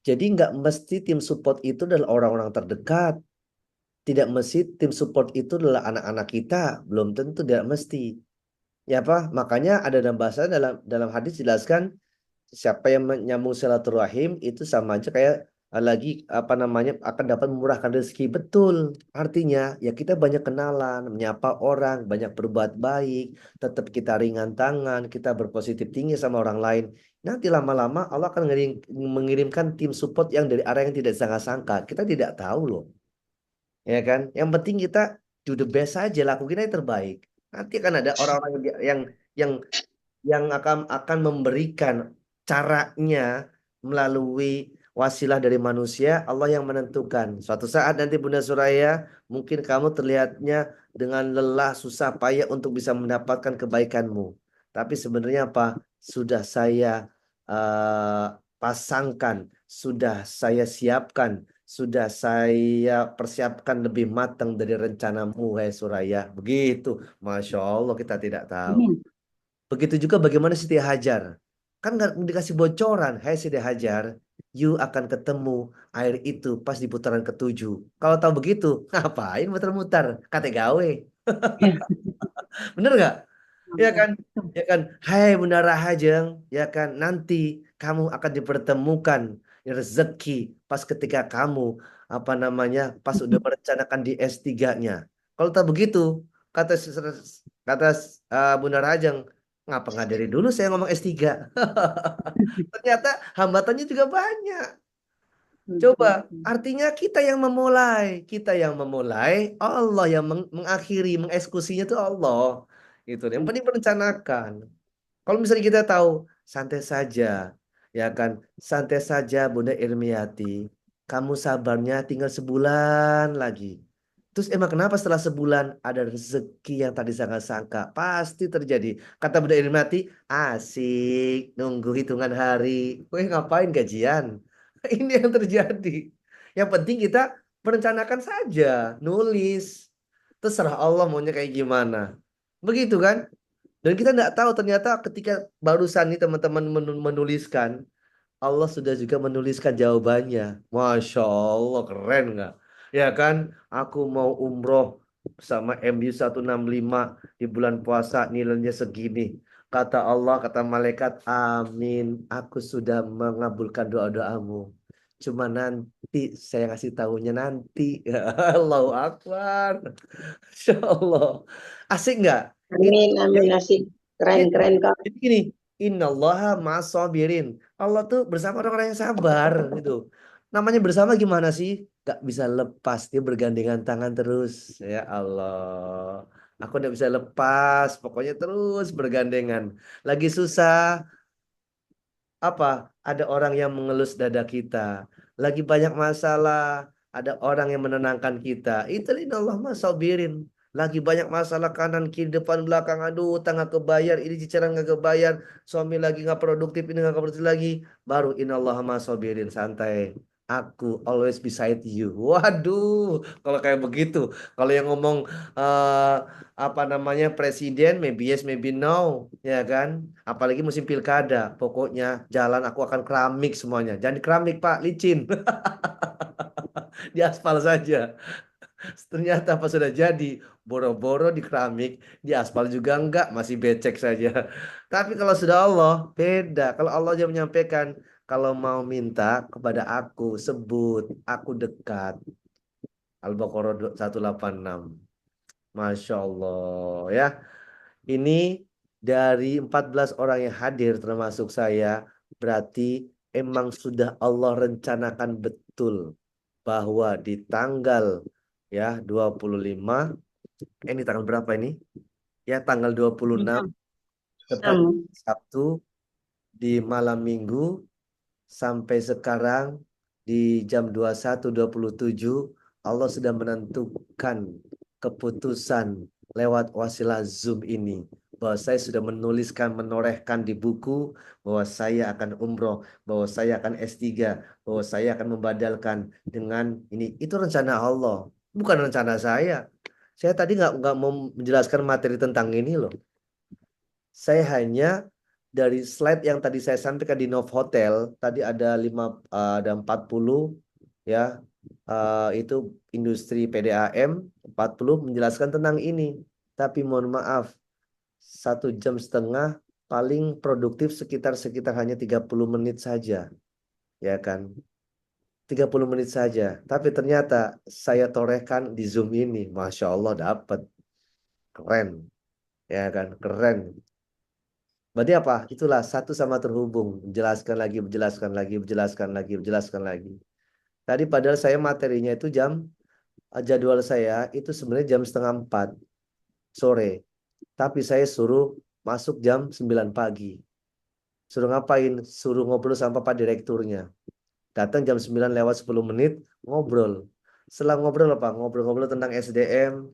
Jadi nggak mesti tim support itu adalah orang-orang terdekat. Tidak mesti tim support itu adalah anak-anak kita. Belum tentu, tidak mesti. Ya apa? Makanya ada dalam bahasa dalam hadis jelaskan siapa yang menyambung silaturahim itu sama aja kayak lagi apa namanya akan dapat memurahkan rezeki. Betul. Artinya ya kita banyak kenalan, menyapa orang, banyak berbuat baik, tetap kita ringan tangan, kita berpositif tinggi sama orang lain. Nanti lama-lama Allah akan mengirimkan tim support yang dari arah yang tidak sangka-sangka. Kita tidak tahu loh. Ya kan? Yang penting kita do the best saja, lakukan yang terbaik. Nanti akan ada orang-orang yang yang akan memberikan caranya melalui wasilah dari manusia, Allah yang menentukan. Suatu saat nanti Bunda Suraya, mungkin kamu terlihatnya dengan lelah, susah payah untuk bisa mendapatkan kebaikanmu. Tapi sebenarnya apa? Sudah saya pasangkan, sudah saya siapkan, sudah saya persiapkan lebih matang dari rencanamu, hai Suraya. Begitu. Masya Allah kita tidak tahu. Amin. Begitu juga bagaimana Siti Hajar. Kan nggak dikasih bocoran. Hai Siti Hajar, you akan ketemu air itu pas di putaran ketujuh. Kalau tahu begitu, ngapain muter-muter? Kate gawe. Bener nggak? Ya kan? Ya kan? Hai Bunda Rahajeng, ya kan? Nanti kamu akan dipertemukan rezeki pas ketika kamu apa namanya? Pas udah merencanakan di S3-nya. Kalau tak begitu, kata kata Bunda Rahajeng, ngapa nggak dari dulu saya ngomong S3? Ternyata hambatannya juga banyak. Coba, artinya kita yang memulai, Allah yang mengakhiri, mengeksekusinya itu Allah. Gitu. Yang penting merencanakan. Kalau misalnya kita tahu, santai saja, ya kan, santai saja Bunda Irmiati, kamu sabarnya tinggal sebulan lagi. Terus emang kenapa setelah sebulan ada rezeki yang tadi sangka-sangka? Pasti terjadi. Kata Bunda Irmiati, asik, nunggu hitungan hari. Weh ngapain gajian? Ini yang terjadi. Yang penting kita merencanakan saja, nulis. Terserah Allah maunya kayak gimana. Begitu kan? Dan kita nggak tahu ternyata ketika barusan nih teman-teman menuliskan, Allah sudah juga menuliskan jawabannya. Masya Allah, keren nggak? Ya kan? Aku mau umroh sama MU 165 di bulan puasa nilainya segini. Kata Allah, kata malaikat, amin. Aku sudah mengabulkan doa-doamu. Cuma nanti saya ngasih tahunya nanti. Allahu Akbar. Masya Allah. Asik nggak? Amin, amin, asik. Iya, Keren-keren kok. jadi gini, innallaha ma'as-sabirin. Allah tuh bersama orang-orang yang sabar gitu. Namanya bersama gimana sih? Gak bisa lepas, dia bergandengan tangan terus. Ya Allah, aku gak bisa lepas, pokoknya terus bergandengan. Lagi susah, apa? Ada orang yang mengelus dada kita. Lagi banyak masalah, ada orang yang menenangkan kita. Itu innallaha ma'as-sabirin. Lagi banyak masalah kanan kiri depan belakang, aduh utang nggak kebayar, ini cicilan nggak kebayar, suami lagi nggak produktif, ini nggak produktif lagi, baru innallaha masobirin, santai, aku always beside you. Waduh, kalau kayak begitu, kalau yang ngomong eh, apa namanya presiden, maybe yes maybe no, ya kan, apalagi musim pilkada, pokoknya jalan aku akan keramik semuanya, jangan di keramik pak, licin. Di aspal saja. Ternyata pas sudah jadi, boro-boro di keramik, di aspal juga enggak, masih becek saja. Tapi kalau sudah Allah, beda. Kalau Allah yang menyampaikan, kalau mau minta kepada aku, sebut, aku dekat. Al-Baqarah 186. Masya Allah ya. Ini dari 14 orang yang hadir termasuk saya, berarti emang sudah Allah rencanakan betul bahwa di tanggal ya 25, ini tanggal berapa ini? Ya tanggal 26 Enam. tepat Enam. Sabtu di malam Minggu sampai sekarang di jam 21.27 Allah sudah menentukan keputusan lewat wasilah Zoom ini bahwa saya sudah menuliskan, menorehkan di buku bahwa saya akan umroh, bahwa saya akan S3, bahwa saya akan membadalkan dengan ini. Itu rencana Allah, bukan rencana saya. Saya tadi nggak mau menjelaskan materi tentang ini loh. Saya hanya dari slide yang tadi saya sampaikan di Novotel, tadi ada 40 ya, itu industri PDAM, 40 menjelaskan tentang ini. Tapi mohon maaf, 1 jam setengah paling produktif sekitar hanya 30 menit saja, ya kan? 30 menit saja. Tapi ternyata saya torehkan di Zoom ini, Masya Allah dapat. Keren, ya kan? Keren. Berarti apa? Itulah satu sama terhubung. Menjelaskan lagi, menjelaskan lagi, menjelaskan lagi, menjelaskan lagi. Tadi padahal saya materinya itu jadwal saya itu sebenarnya jam setengah 4 sore. Tapi saya suruh masuk jam 9 pagi. Suruh ngapain? Suruh ngobrol sama Pak Direkturnya. Datang jam 9 lewat 10 menit, ngobrol. Setelah ngobrol apa? Ngobrol-ngobrol tentang SDM.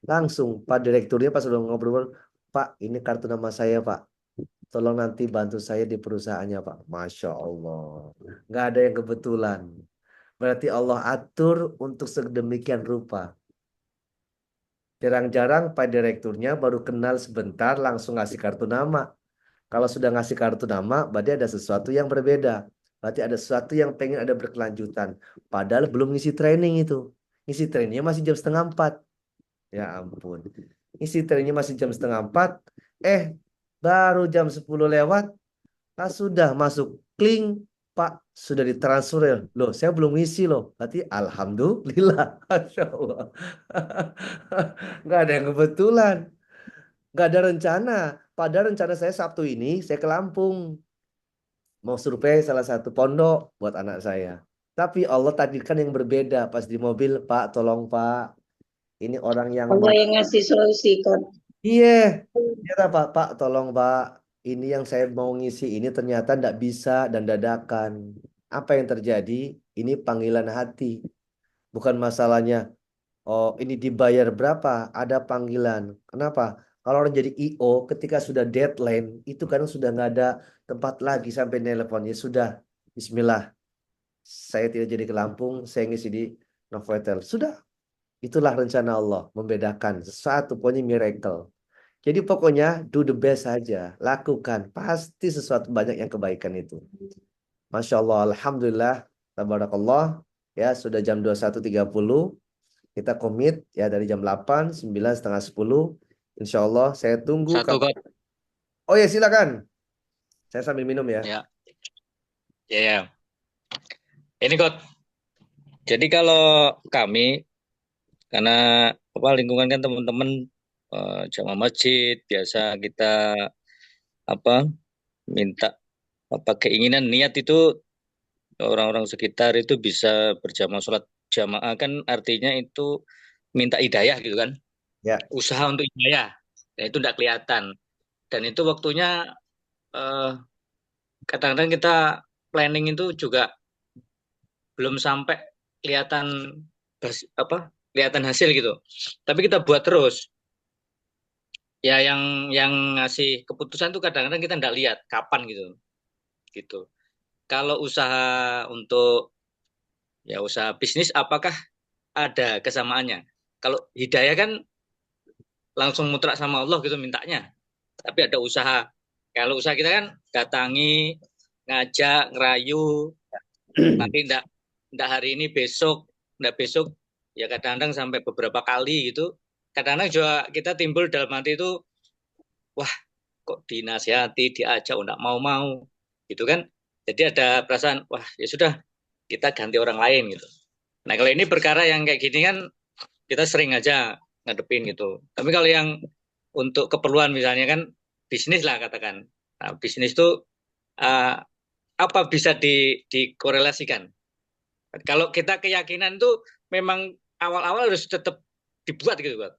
Langsung Pak Direkturnya pas sudah ngobrol, Pak ini kartu nama saya Pak. Tolong nanti bantu saya di perusahaannya, Pak. Masya Allah. Nggak ada yang kebetulan. Berarti Allah atur untuk sedemikian rupa. Jarang-jarang Pak Direkturnya baru kenal sebentar langsung ngasih kartu nama. Kalau sudah ngasih kartu nama, berarti ada sesuatu yang berbeda. Berarti ada sesuatu yang pengen ada berkelanjutan. Padahal belum ngisi training itu. Ngisi trainingnya masih jam setengah 4. Ya ampun. Ngisi trainingnya masih jam setengah 4. Baru jam 10 lewat. Pas sudah masuk kling, Pak, sudah ditransfer ya. Loh, saya belum ngisi loh. Berarti alhamdulillah. Masya Allah. Nggak ada yang kebetulan. Nggak ada rencana. Padahal rencana saya Sabtu ini, saya ke Lampung. Mau survei salah satu pondok buat anak saya. Tapi Allah takdirkan yang berbeda. Pas di mobil, Pak, tolong Pak. Ini orang yang Allah mau. yang ngasih solusi kan. Iya, ternyata Pak, tolong Pak, ini yang saya mau ngisi ini ternyata tidak bisa dan dadakan. Apa yang terjadi? Ini panggilan hati, bukan masalahnya. Oh, ini dibayar berapa? Ada panggilan. Kenapa? Kalau orang jadi IO, ketika sudah deadline, itu kan sudah nggak ada tempat lagi sampai nelponnya. Sudah, Bismillah. Saya tidak jadi ke Lampung, saya ngisi di Novotel. Sudah, itulah rencana Allah, membedakan. Sesuatu, pokoknya miracle. Jadi pokoknya do the best saja, lakukan. Pasti sesuatu banyak yang kebaikan itu. Masya Allah, Alhamdulillah, Tabarakallah. Ya, sudah jam 21.30. Kita komit ya dari jam 8, 9, setengah 10. Insya Allah saya tunggu. Satu kot. Oh ya silakan. Saya sambil minum ya. Ya, ya. Ini kot. Jadi kalau kami, karena lingkungan kan teman-teman jamaah masjid, biasa kita minta keinginan niat itu orang-orang sekitar itu bisa berjamaah sholat jamaah, kan artinya itu minta hidayah gitu kan, Ya. usaha untuk hidayah, ya itu tidak kelihatan, dan itu waktunya kadang-kadang kita planning itu juga belum sampai kelihatan kelihatan hasil gitu. Tapi kita buat terus. Ya yang ngasih keputusan tuh kadang-kadang kita nggak lihat kapan gitu. Gitu. Kalau usaha untuk ya usaha bisnis apakah ada kesamaannya? Kalau hidayah kan langsung mutlak sama Allah gitu mintanya. Tapi ada usaha. Kalau usaha kita kan datangi, ngajak, ngerayu, tapi enggak hari ini enggak besok ya kadang-kadang sampai beberapa kali gitu. Kadang-kadang juga kita timbul dalam hati itu, wah kok dinasihati, diajak, enggak mau-mau gitu kan. Jadi ada perasaan, wah ya sudah kita ganti orang lain gitu. Nah kalau ini perkara yang kayak gini kan kita sering aja ngadepin gitu. Tapi kalau yang untuk keperluan misalnya kan bisnis lah katakan. Nah, bisnis itu uh, apa bisa dikorelasikan? Kalau kita keyakinan itu memang awal-awal harus tetap dibuat gitu, Pak.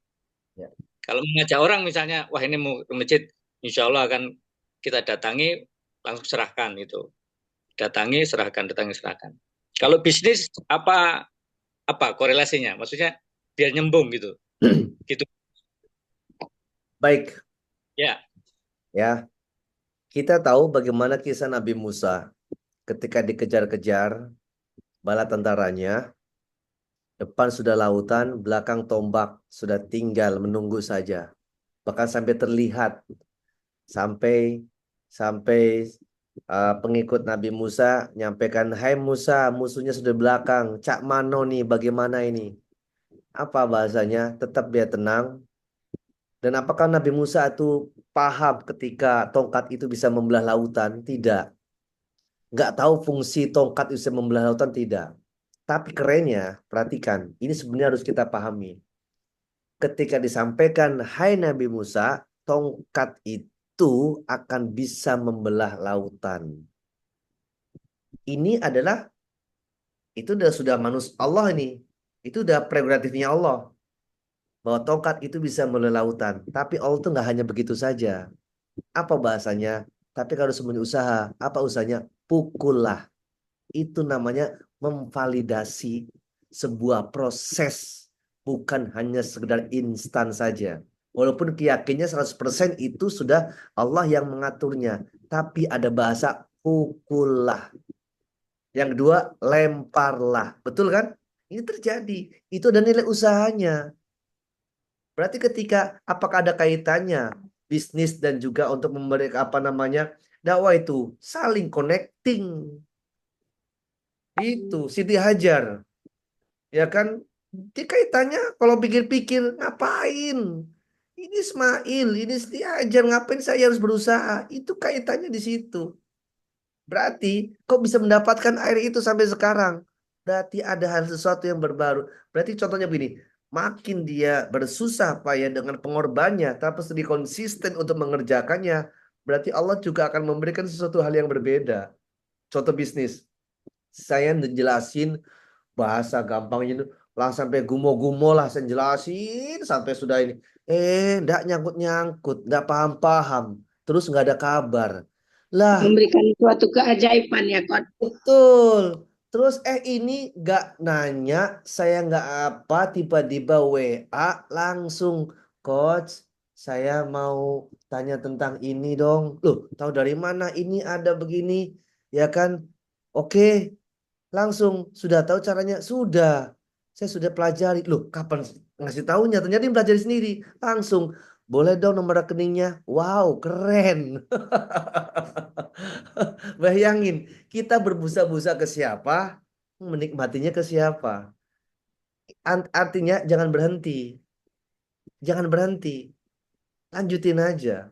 Ya. Kalau mengajak orang misalnya, wah ini mau ke masjid, insya Allah akan kita datangi, langsung serahkan itu. Datangi, serahkan, datangi, serahkan. Kalau bisnis apa korelasinya? Maksudnya biar nyambung gitu. Gitu. Baik, Ya. ya. Kita tahu bagaimana kisah Nabi Musa ketika dikejar-kejar bala tentaranya, depan sudah lautan, belakang tombak, sudah tinggal menunggu saja. Bahkan sampai terlihat sampai pengikut Nabi Musa nyampaikan, "Hai Musa, musuhnya sudah belakang. Cak mano nih, bagaimana ini?" Apa bahasanya? Tetap dia tenang. Dan apakah Nabi Musa itu paham ketika tongkat itu bisa membelah lautan? Tidak. Nggak tahu fungsi tongkat itu bisa membelah lautan? Tidak. Tapi kerennya, perhatikan, ini sebenarnya harus kita pahami. Ketika disampaikan, "Hai Nabi Musa, tongkat itu akan bisa membelah lautan." Ini adalah, itu sudah manusia Allah ini. Itu udah prerogatifnya Allah. Bahwa tongkat itu bisa membelah lautan. Tapi Allah itu nggak hanya begitu saja. Apa bahasanya? Tapi harus punya usaha. Apa usahanya? Pukullah. Itu namanya memvalidasi sebuah proses. Bukan hanya sekedar instan saja. Walaupun keyakinannya 100% itu sudah Allah yang mengaturnya. Tapi ada bahasa pukullah. Yang kedua, lemparlah. Betul kan? Ini terjadi. Itu ada nilai usahanya. Berarti ketika apakah ada kaitannya bisnis dan juga untuk memberikan dakwah itu saling connecting. Itu Siti Hajar, ya kan? Di kaitannya kalau pikir-pikir ngapain? Ini Ismail, ini Siti Hajar, ngapain saya harus berusaha? Itu kaitannya di situ. Berarti kok bisa mendapatkan air itu sampai sekarang? Berarti ada hal sesuatu yang berbaru. Berarti contohnya begini, makin dia bersusah payah dengan pengorbannya, tapi sedih konsisten untuk mengerjakannya, berarti Allah juga akan memberikan sesuatu hal yang berbeda. Contoh bisnis, saya jelasin bahasa gampangnya itu lah sampai gumo-gumo lah saya jelasin sampai sudah ini. Enggak nyangkut-nyangkut, enggak paham-paham, terus nggak ada kabar. Lah, Memberikan suatu keajaiban ya, Kot. betul. Terus ini gak nanya, saya nggak apa, tiba-tiba WA langsung, "Coach, saya mau tanya tentang ini dong." Loh, tahu dari mana ini ada begini? Ya kan? Oke, langsung sudah tahu caranya? Sudah. Saya sudah pelajari. Loh, kapan ngasih tahunya? Ternyata dia pelajari sendiri. Langsung, "Boleh dong nomor rekeningnya?" Wow, keren. Bayangin, kita berbusa-busa ke siapa, menikmatinya ke siapa. Artinya jangan berhenti. Jangan berhenti. Lanjutin aja.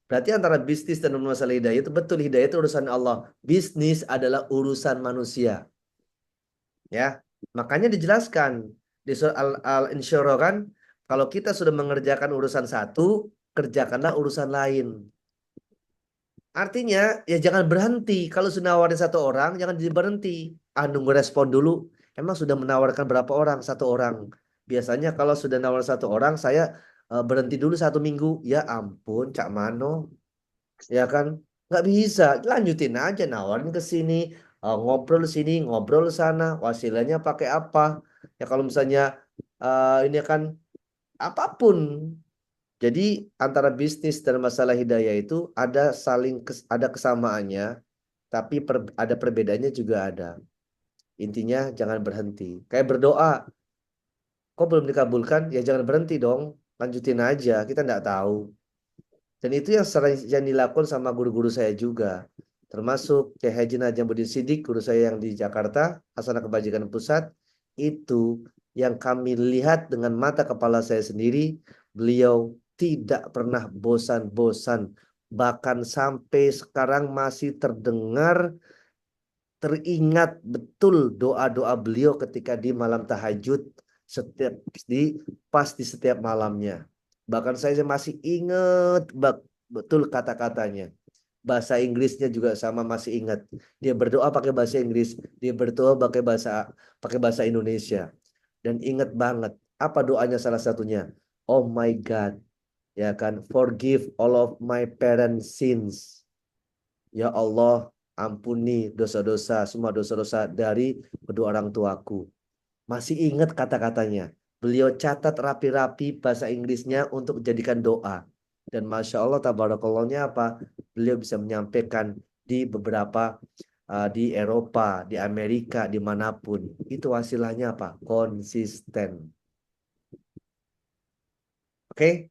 Berarti antara bisnis dan masalah hidayah itu betul, hidayah itu urusan Allah. Bisnis adalah urusan manusia. Ya, makanya dijelaskan di surah Al-Insyirah kan, kalau kita sudah mengerjakan urusan satu, kerjakanlah urusan lain. Artinya ya jangan berhenti. Kalau sudah nawarin satu orang, jangan berhenti. Nunggu respon dulu. Emang sudah menawarkan berapa orang? Satu orang. Biasanya kalau sudah nawar satu orang, saya berhenti dulu 1 minggu. Ya ampun, Cak Mano. Ya kan? Nggak bisa. Lanjutin aja nawarin ke sini. Ngobrol sini, ngobrol sana. Wasilanya pakai apa? Ya kalau misalnya ini akan apapun. Jadi antara bisnis dan masalah hidayah itu ada ada kesamaannya, tapi ada perbedaannya juga ada. Intinya jangan berhenti. Kayak berdoa, kok belum dikabulkan? Ya jangan berhenti dong, lanjutin aja. Kita nggak tahu. Dan itu yang sering yang dilakukan sama guru-guru saya juga. Termasuk Kiai Haji Najamuddin Siddiq, guru saya yang di Jakarta, Hasanah Kebajikan Pusat. Itu yang kami lihat dengan mata kepala saya sendiri. Beliau tidak pernah bosan-bosan. Bahkan sampai sekarang masih teringat betul doa-doa beliau ketika di malam tahajud pas di setiap malamnya. Bahkan saya masih ingat betul kata-katanya. Bahasa Inggrisnya juga sama masih ingat. Dia berdoa pakai bahasa Inggris, dia berdoa pakai bahasa Indonesia. Dan ingat banget apa doanya salah satunya. Oh my God, ya kan, forgive all of my parents' sins. Ya Allah, ampuni dosa-dosa, semua dosa-dosa dari kedua orang tuaku. Masih ingat kata-katanya. Beliau catat rapi-rapi bahasa Inggrisnya untuk dijadikan doa. Dan Masya Allah, tabarakallahnya apa? Beliau bisa menyampaikan di beberapa, di Eropa, di Amerika, dimanapun. Itu hasilnya apa? Konsisten. Oke?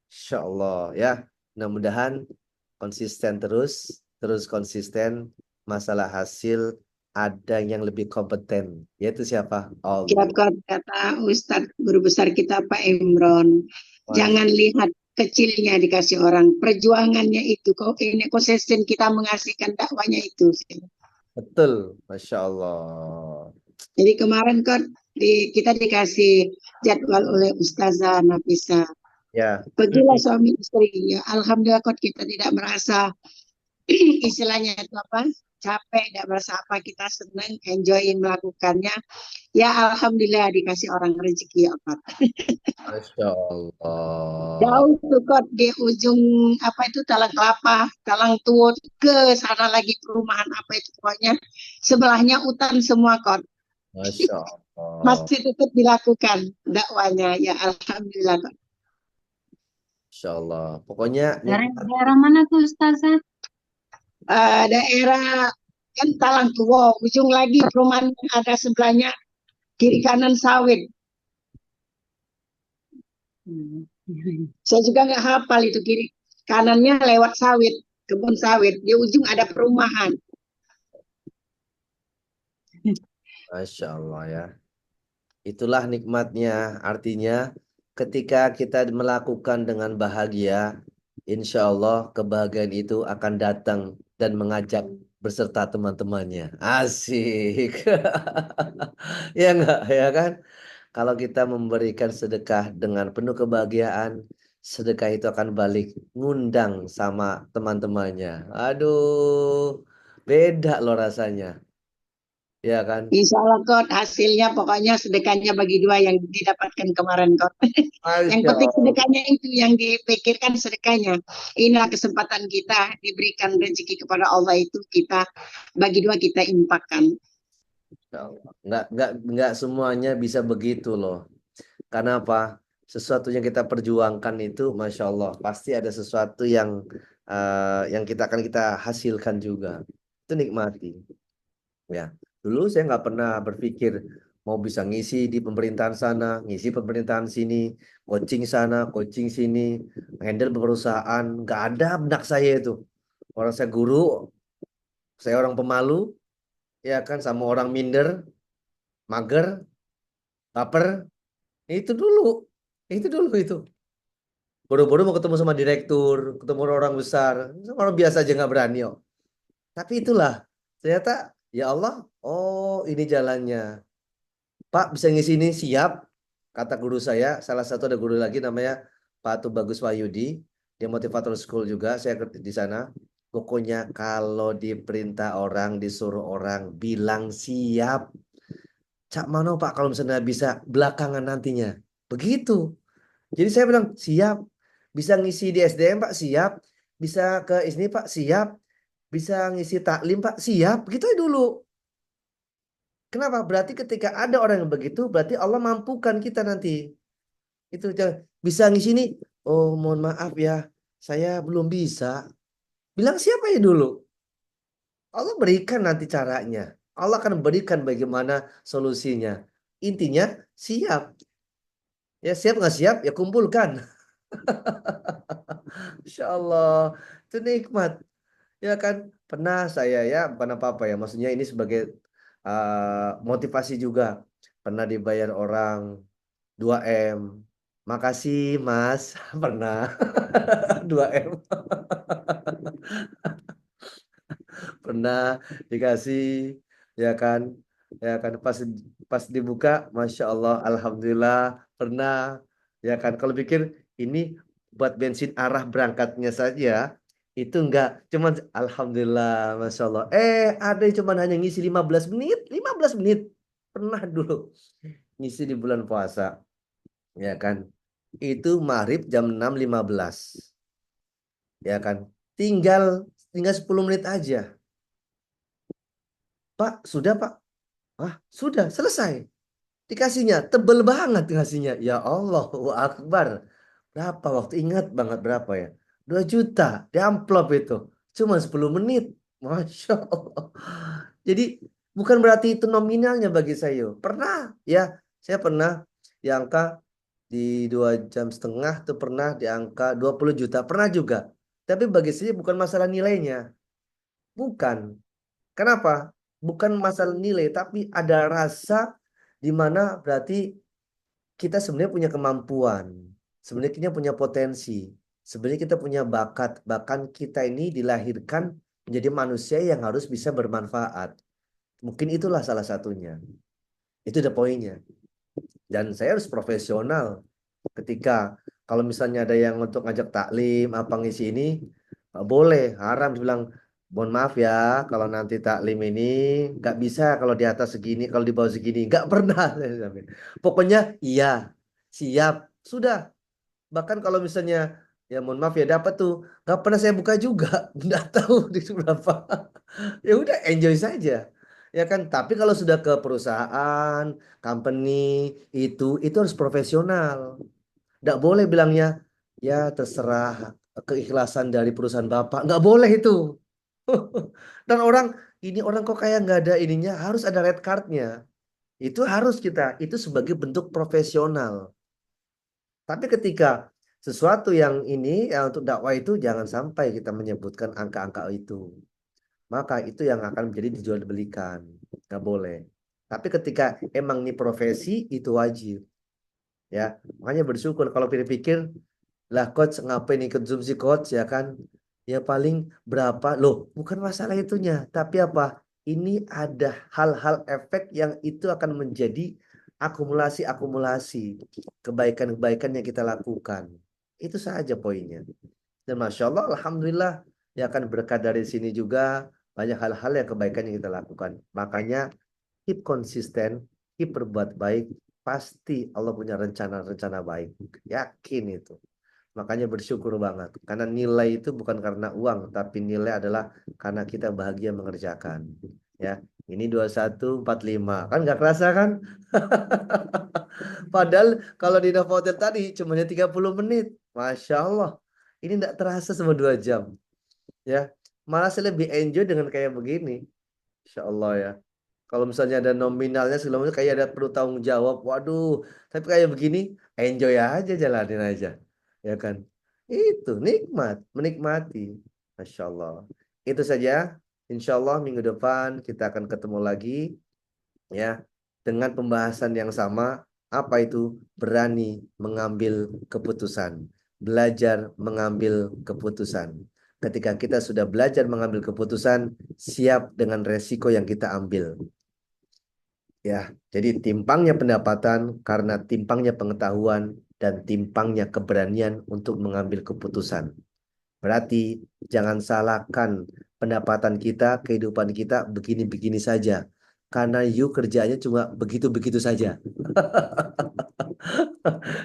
Insya Allah ya. Mudah-mudahan konsisten terus konsisten. Masalah hasil ada yang lebih kompeten, yaitu siapa? Allah. Kata Ustadz guru besar kita Pak Imron, jangan lihat kecilnya dikasih orang, perjuangannya itu kok ini konsisten kita mengasihkan dakwanya itu. Betul, Masya Allah. Jadi kemarin kan kita dikasih jadwal oleh Ustazah Nafisa. Ya, Pergilah suami istri. Ya, alhamdulillah kok kita tidak merasa istilahnya itu apa? Capek, tidak merasa apa, kita senang, enjoy melakukannya. Ya alhamdulillah dikasih orang rezeki ya Pak. Masya Allah. Jauh tuh kok di ujung apa itu Talang Kelapa, Talang Tuut ke sana lagi perumahan apa itu pokoknya sebelahnya hutan semua kok. Masya Allah. Masih tetap dilakukan dakwanya ya alhamdulillah kok. Masya Allah. Pokoknya Daerah mana tuh Ustazah? Daerah kan Talang Tua, ujung lagi perumahan ada sebelahnya kiri kanan sawit. Saya juga nggak hafal itu kiri kanannya lewat sawit, kebun sawit. Di ujung ada perumahan. Masya Allah ya. Itulah nikmatnya. Artinya ketika kita melakukan dengan bahagia, insya Allah kebahagiaan itu akan datang dan mengajak beserta teman-temannya. Asik. Ya enggak, ya kan? Kalau kita memberikan sedekah dengan penuh kebahagiaan, sedekah itu akan balik ngundang sama teman-temannya. Aduh, beda loh rasanya. Ya kan? Insya Allah kot hasilnya pokoknya sedekahnya bagi dua yang didapatkan kemarin kot. Yang Masya penting Allah. sedekahnya itu yang dipikirkan sedekahnya. Inilah kesempatan kita diberikan rezeki kepada Allah itu kita bagi dua kita impakkan. Nggak semuanya bisa begitu loh. Karena apa? Sesuatu yang kita perjuangkan itu, Masya Allah, pasti ada sesuatu yang kita akan kita hasilkan juga. Itu nikmati. Ya, dulu saya nggak pernah berpikir mau bisa ngisi di pemerintahan sana, ngisi pemerintahan sini, coaching sana, coaching sini, handle perusahaan. Nggak ada benak saya itu. Orang saya guru, saya orang pemalu, ya kan, sama orang minder, mager, baper. Itu dulu, itu. Buru-buru mau ketemu sama direktur, ketemu orang besar, sama orang biasa aja nggak berani kok. Tapi itulah, ternyata ya Allah, oh ini jalannya. Pak bisa ngisi ini, siap. Kata guru saya, salah satu ada guru lagi namanya Pak Tubagus Wahyudi, dia motivator school juga, saya di sana. Pokoknya kalau diperintah orang, disuruh orang, bilang siap. Cak mano Pak kalau misalnya bisa belakangan nantinya. Begitu. Jadi saya bilang siap. Bisa ngisi di SDM Pak, siap. Bisa ke ini Pak, siap. Bisa ngisi taklim Pak, siap. Gitu aja dulu. Kenapa? Berarti ketika ada orang yang begitu, berarti Allah mampukan kita nanti. Itu bisa ngisi nih. Oh, mohon maaf ya, saya belum bisa. Bilang siapa ya dulu? Allah berikan nanti caranya. Allah akan berikan bagaimana solusinya. Intinya siap. Ya siap nggak siap? Ya kumpulkan. Insya Allah. Itu nikmat. Ya kan? Pernah saya ya, bukan apa-apa ya. Maksudnya ini sebagai motivasi juga. Pernah dibayar orang 2M. Makasih Mas. Pernah 2M. Pernah dikasih, ya kan pas dibuka, masya Allah, alhamdulillah. Pernah, ya kan, kalau pikir ini buat bensin arah berangkatnya saja itu enggak, cuman alhamdulillah, masya Allah, ada yang cuman hanya ngisi 15 menit, 15 menit. Pernah dulu ngisi di bulan puasa, ya kan, itu maghrib jam 6.15, ya kan, tinggal tinggal 10 menit aja. Pak, sudah Pak. Ah, sudah selesai. Dikasihnya tebel banget dikasihnya. Ya Allah, Akbar. Berapa waktu ingat banget berapa ya? 2 juta di amplop itu. Cuma 10 menit. Masya Allah. Jadi bukan berarti itu nominalnya bagi saya. Pernah ya, saya pernah di angka di 2,5 jam tuh pernah di angka 20 juta. Pernah juga. Tapi bagi saya bukan masalah nilainya. Bukan. Kenapa? Bukan masalah nilai, tapi ada rasa di mana berarti kita sebenarnya punya kemampuan. Sebenarnya kita punya potensi. Sebenarnya kita punya bakat. Bahkan kita ini dilahirkan menjadi manusia yang harus bisa bermanfaat. Mungkin itulah salah satunya. Itu ada poinnya. Dan saya harus profesional. Ketika kalau misalnya ada yang untuk ngajak taklim, apa ngisi ini, nggak boleh, haram bilang. Mohon maaf ya, kalau nanti taklim ini nggak bisa kalau di atas segini, kalau di bawah segini, nggak pernah. Pokoknya iya, siap, sudah. Bahkan kalau misalnya, ya mohon maaf ya dapat tuh, nggak pernah saya buka juga, nggak tahu di berapa. Ya udah enjoy saja, ya kan. Tapi kalau sudah ke perusahaan, company itu harus profesional. Nggak boleh bilangnya, ya terserah keikhlasan dari perusahaan Bapak. Nggak boleh itu. Dan orang, ini orang kok kayak nggak ada ininya, harus ada red cardnya. Itu harus kita, itu sebagai bentuk profesional. Tapi ketika sesuatu yang ini, ya untuk dakwah itu jangan sampai kita menyebutkan angka-angka itu. Maka itu yang akan menjadi dijual belikan. Nggak boleh. Tapi ketika emang ini profesi, itu wajib. Ya, makanya bersyukur kalau pikir-pikir, lah coach ngapain ikut Zoom si coach, ya kan? Ya paling berapa loh, bukan masalah itunya, tapi apa? Ini ada hal-hal efek yang itu akan menjadi akumulasi-akumulasi kebaikan-kebaikan yang kita lakukan. Itu saja poinnya. Dan Masya Allah, Alhamdulillah, ya akan berkat dari sini juga banyak hal-hal yang kebaikan yang kita lakukan. Makanya keep konsisten, keep berbuat baik, pasti Allah punya rencana-rencana baik. Yakin itu. Makanya bersyukur banget. Karena nilai itu bukan karena uang, tapi nilai adalah karena kita bahagia mengerjakan. Ya, ini 2145. Kan nggak kerasa kan? Padahal kalau di Novotel tadi cuma 30 menit. Masya Allah. Ini nggak terasa sama 2 jam. Ya, malah saya lebih enjoy dengan kayak begini. Insya Allah ya. Kalau misalnya ada nominalnya segala macam kayak ada perlu tanggung jawab. Waduh, tapi kayak begini enjoy aja, jalanin aja. Ya kan? Itu nikmat, menikmati. Masya Allah. Itu saja. Insya Allah minggu depan kita akan ketemu lagi ya dengan pembahasan yang sama. Apa itu? Berani mengambil keputusan. Belajar mengambil keputusan. Ketika kita sudah belajar mengambil keputusan, siap dengan resiko yang kita ambil. Ya, jadi timpangnya pendapatan karena timpangnya pengetahuan dan timpangnya keberanian untuk mengambil keputusan. Berarti jangan salahkan pendapatan kita, kehidupan kita begini-begini saja. Karena you kerjanya cuma begitu-begitu saja.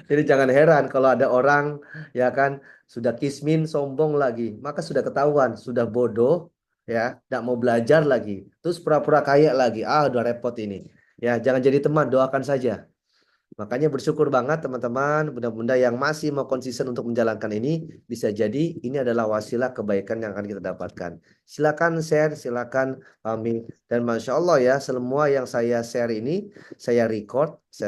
Jadi jangan heran kalau ada orang ya kan sudah kismin sombong lagi, maka sudah ketahuan, sudah bodoh ya, tidak mau belajar lagi, terus pura-pura kaya lagi. Ah, udah repot ini. Ya, jangan jadi teman, doakan saja. Makanya bersyukur banget teman-teman, bunda-bunda yang masih mau konsisten untuk menjalankan ini, bisa jadi ini adalah wasilah kebaikan yang akan kita dapatkan. Silakan share, silakan pahami. Dan Masya Allah ya, semua yang saya share ini, saya record, saya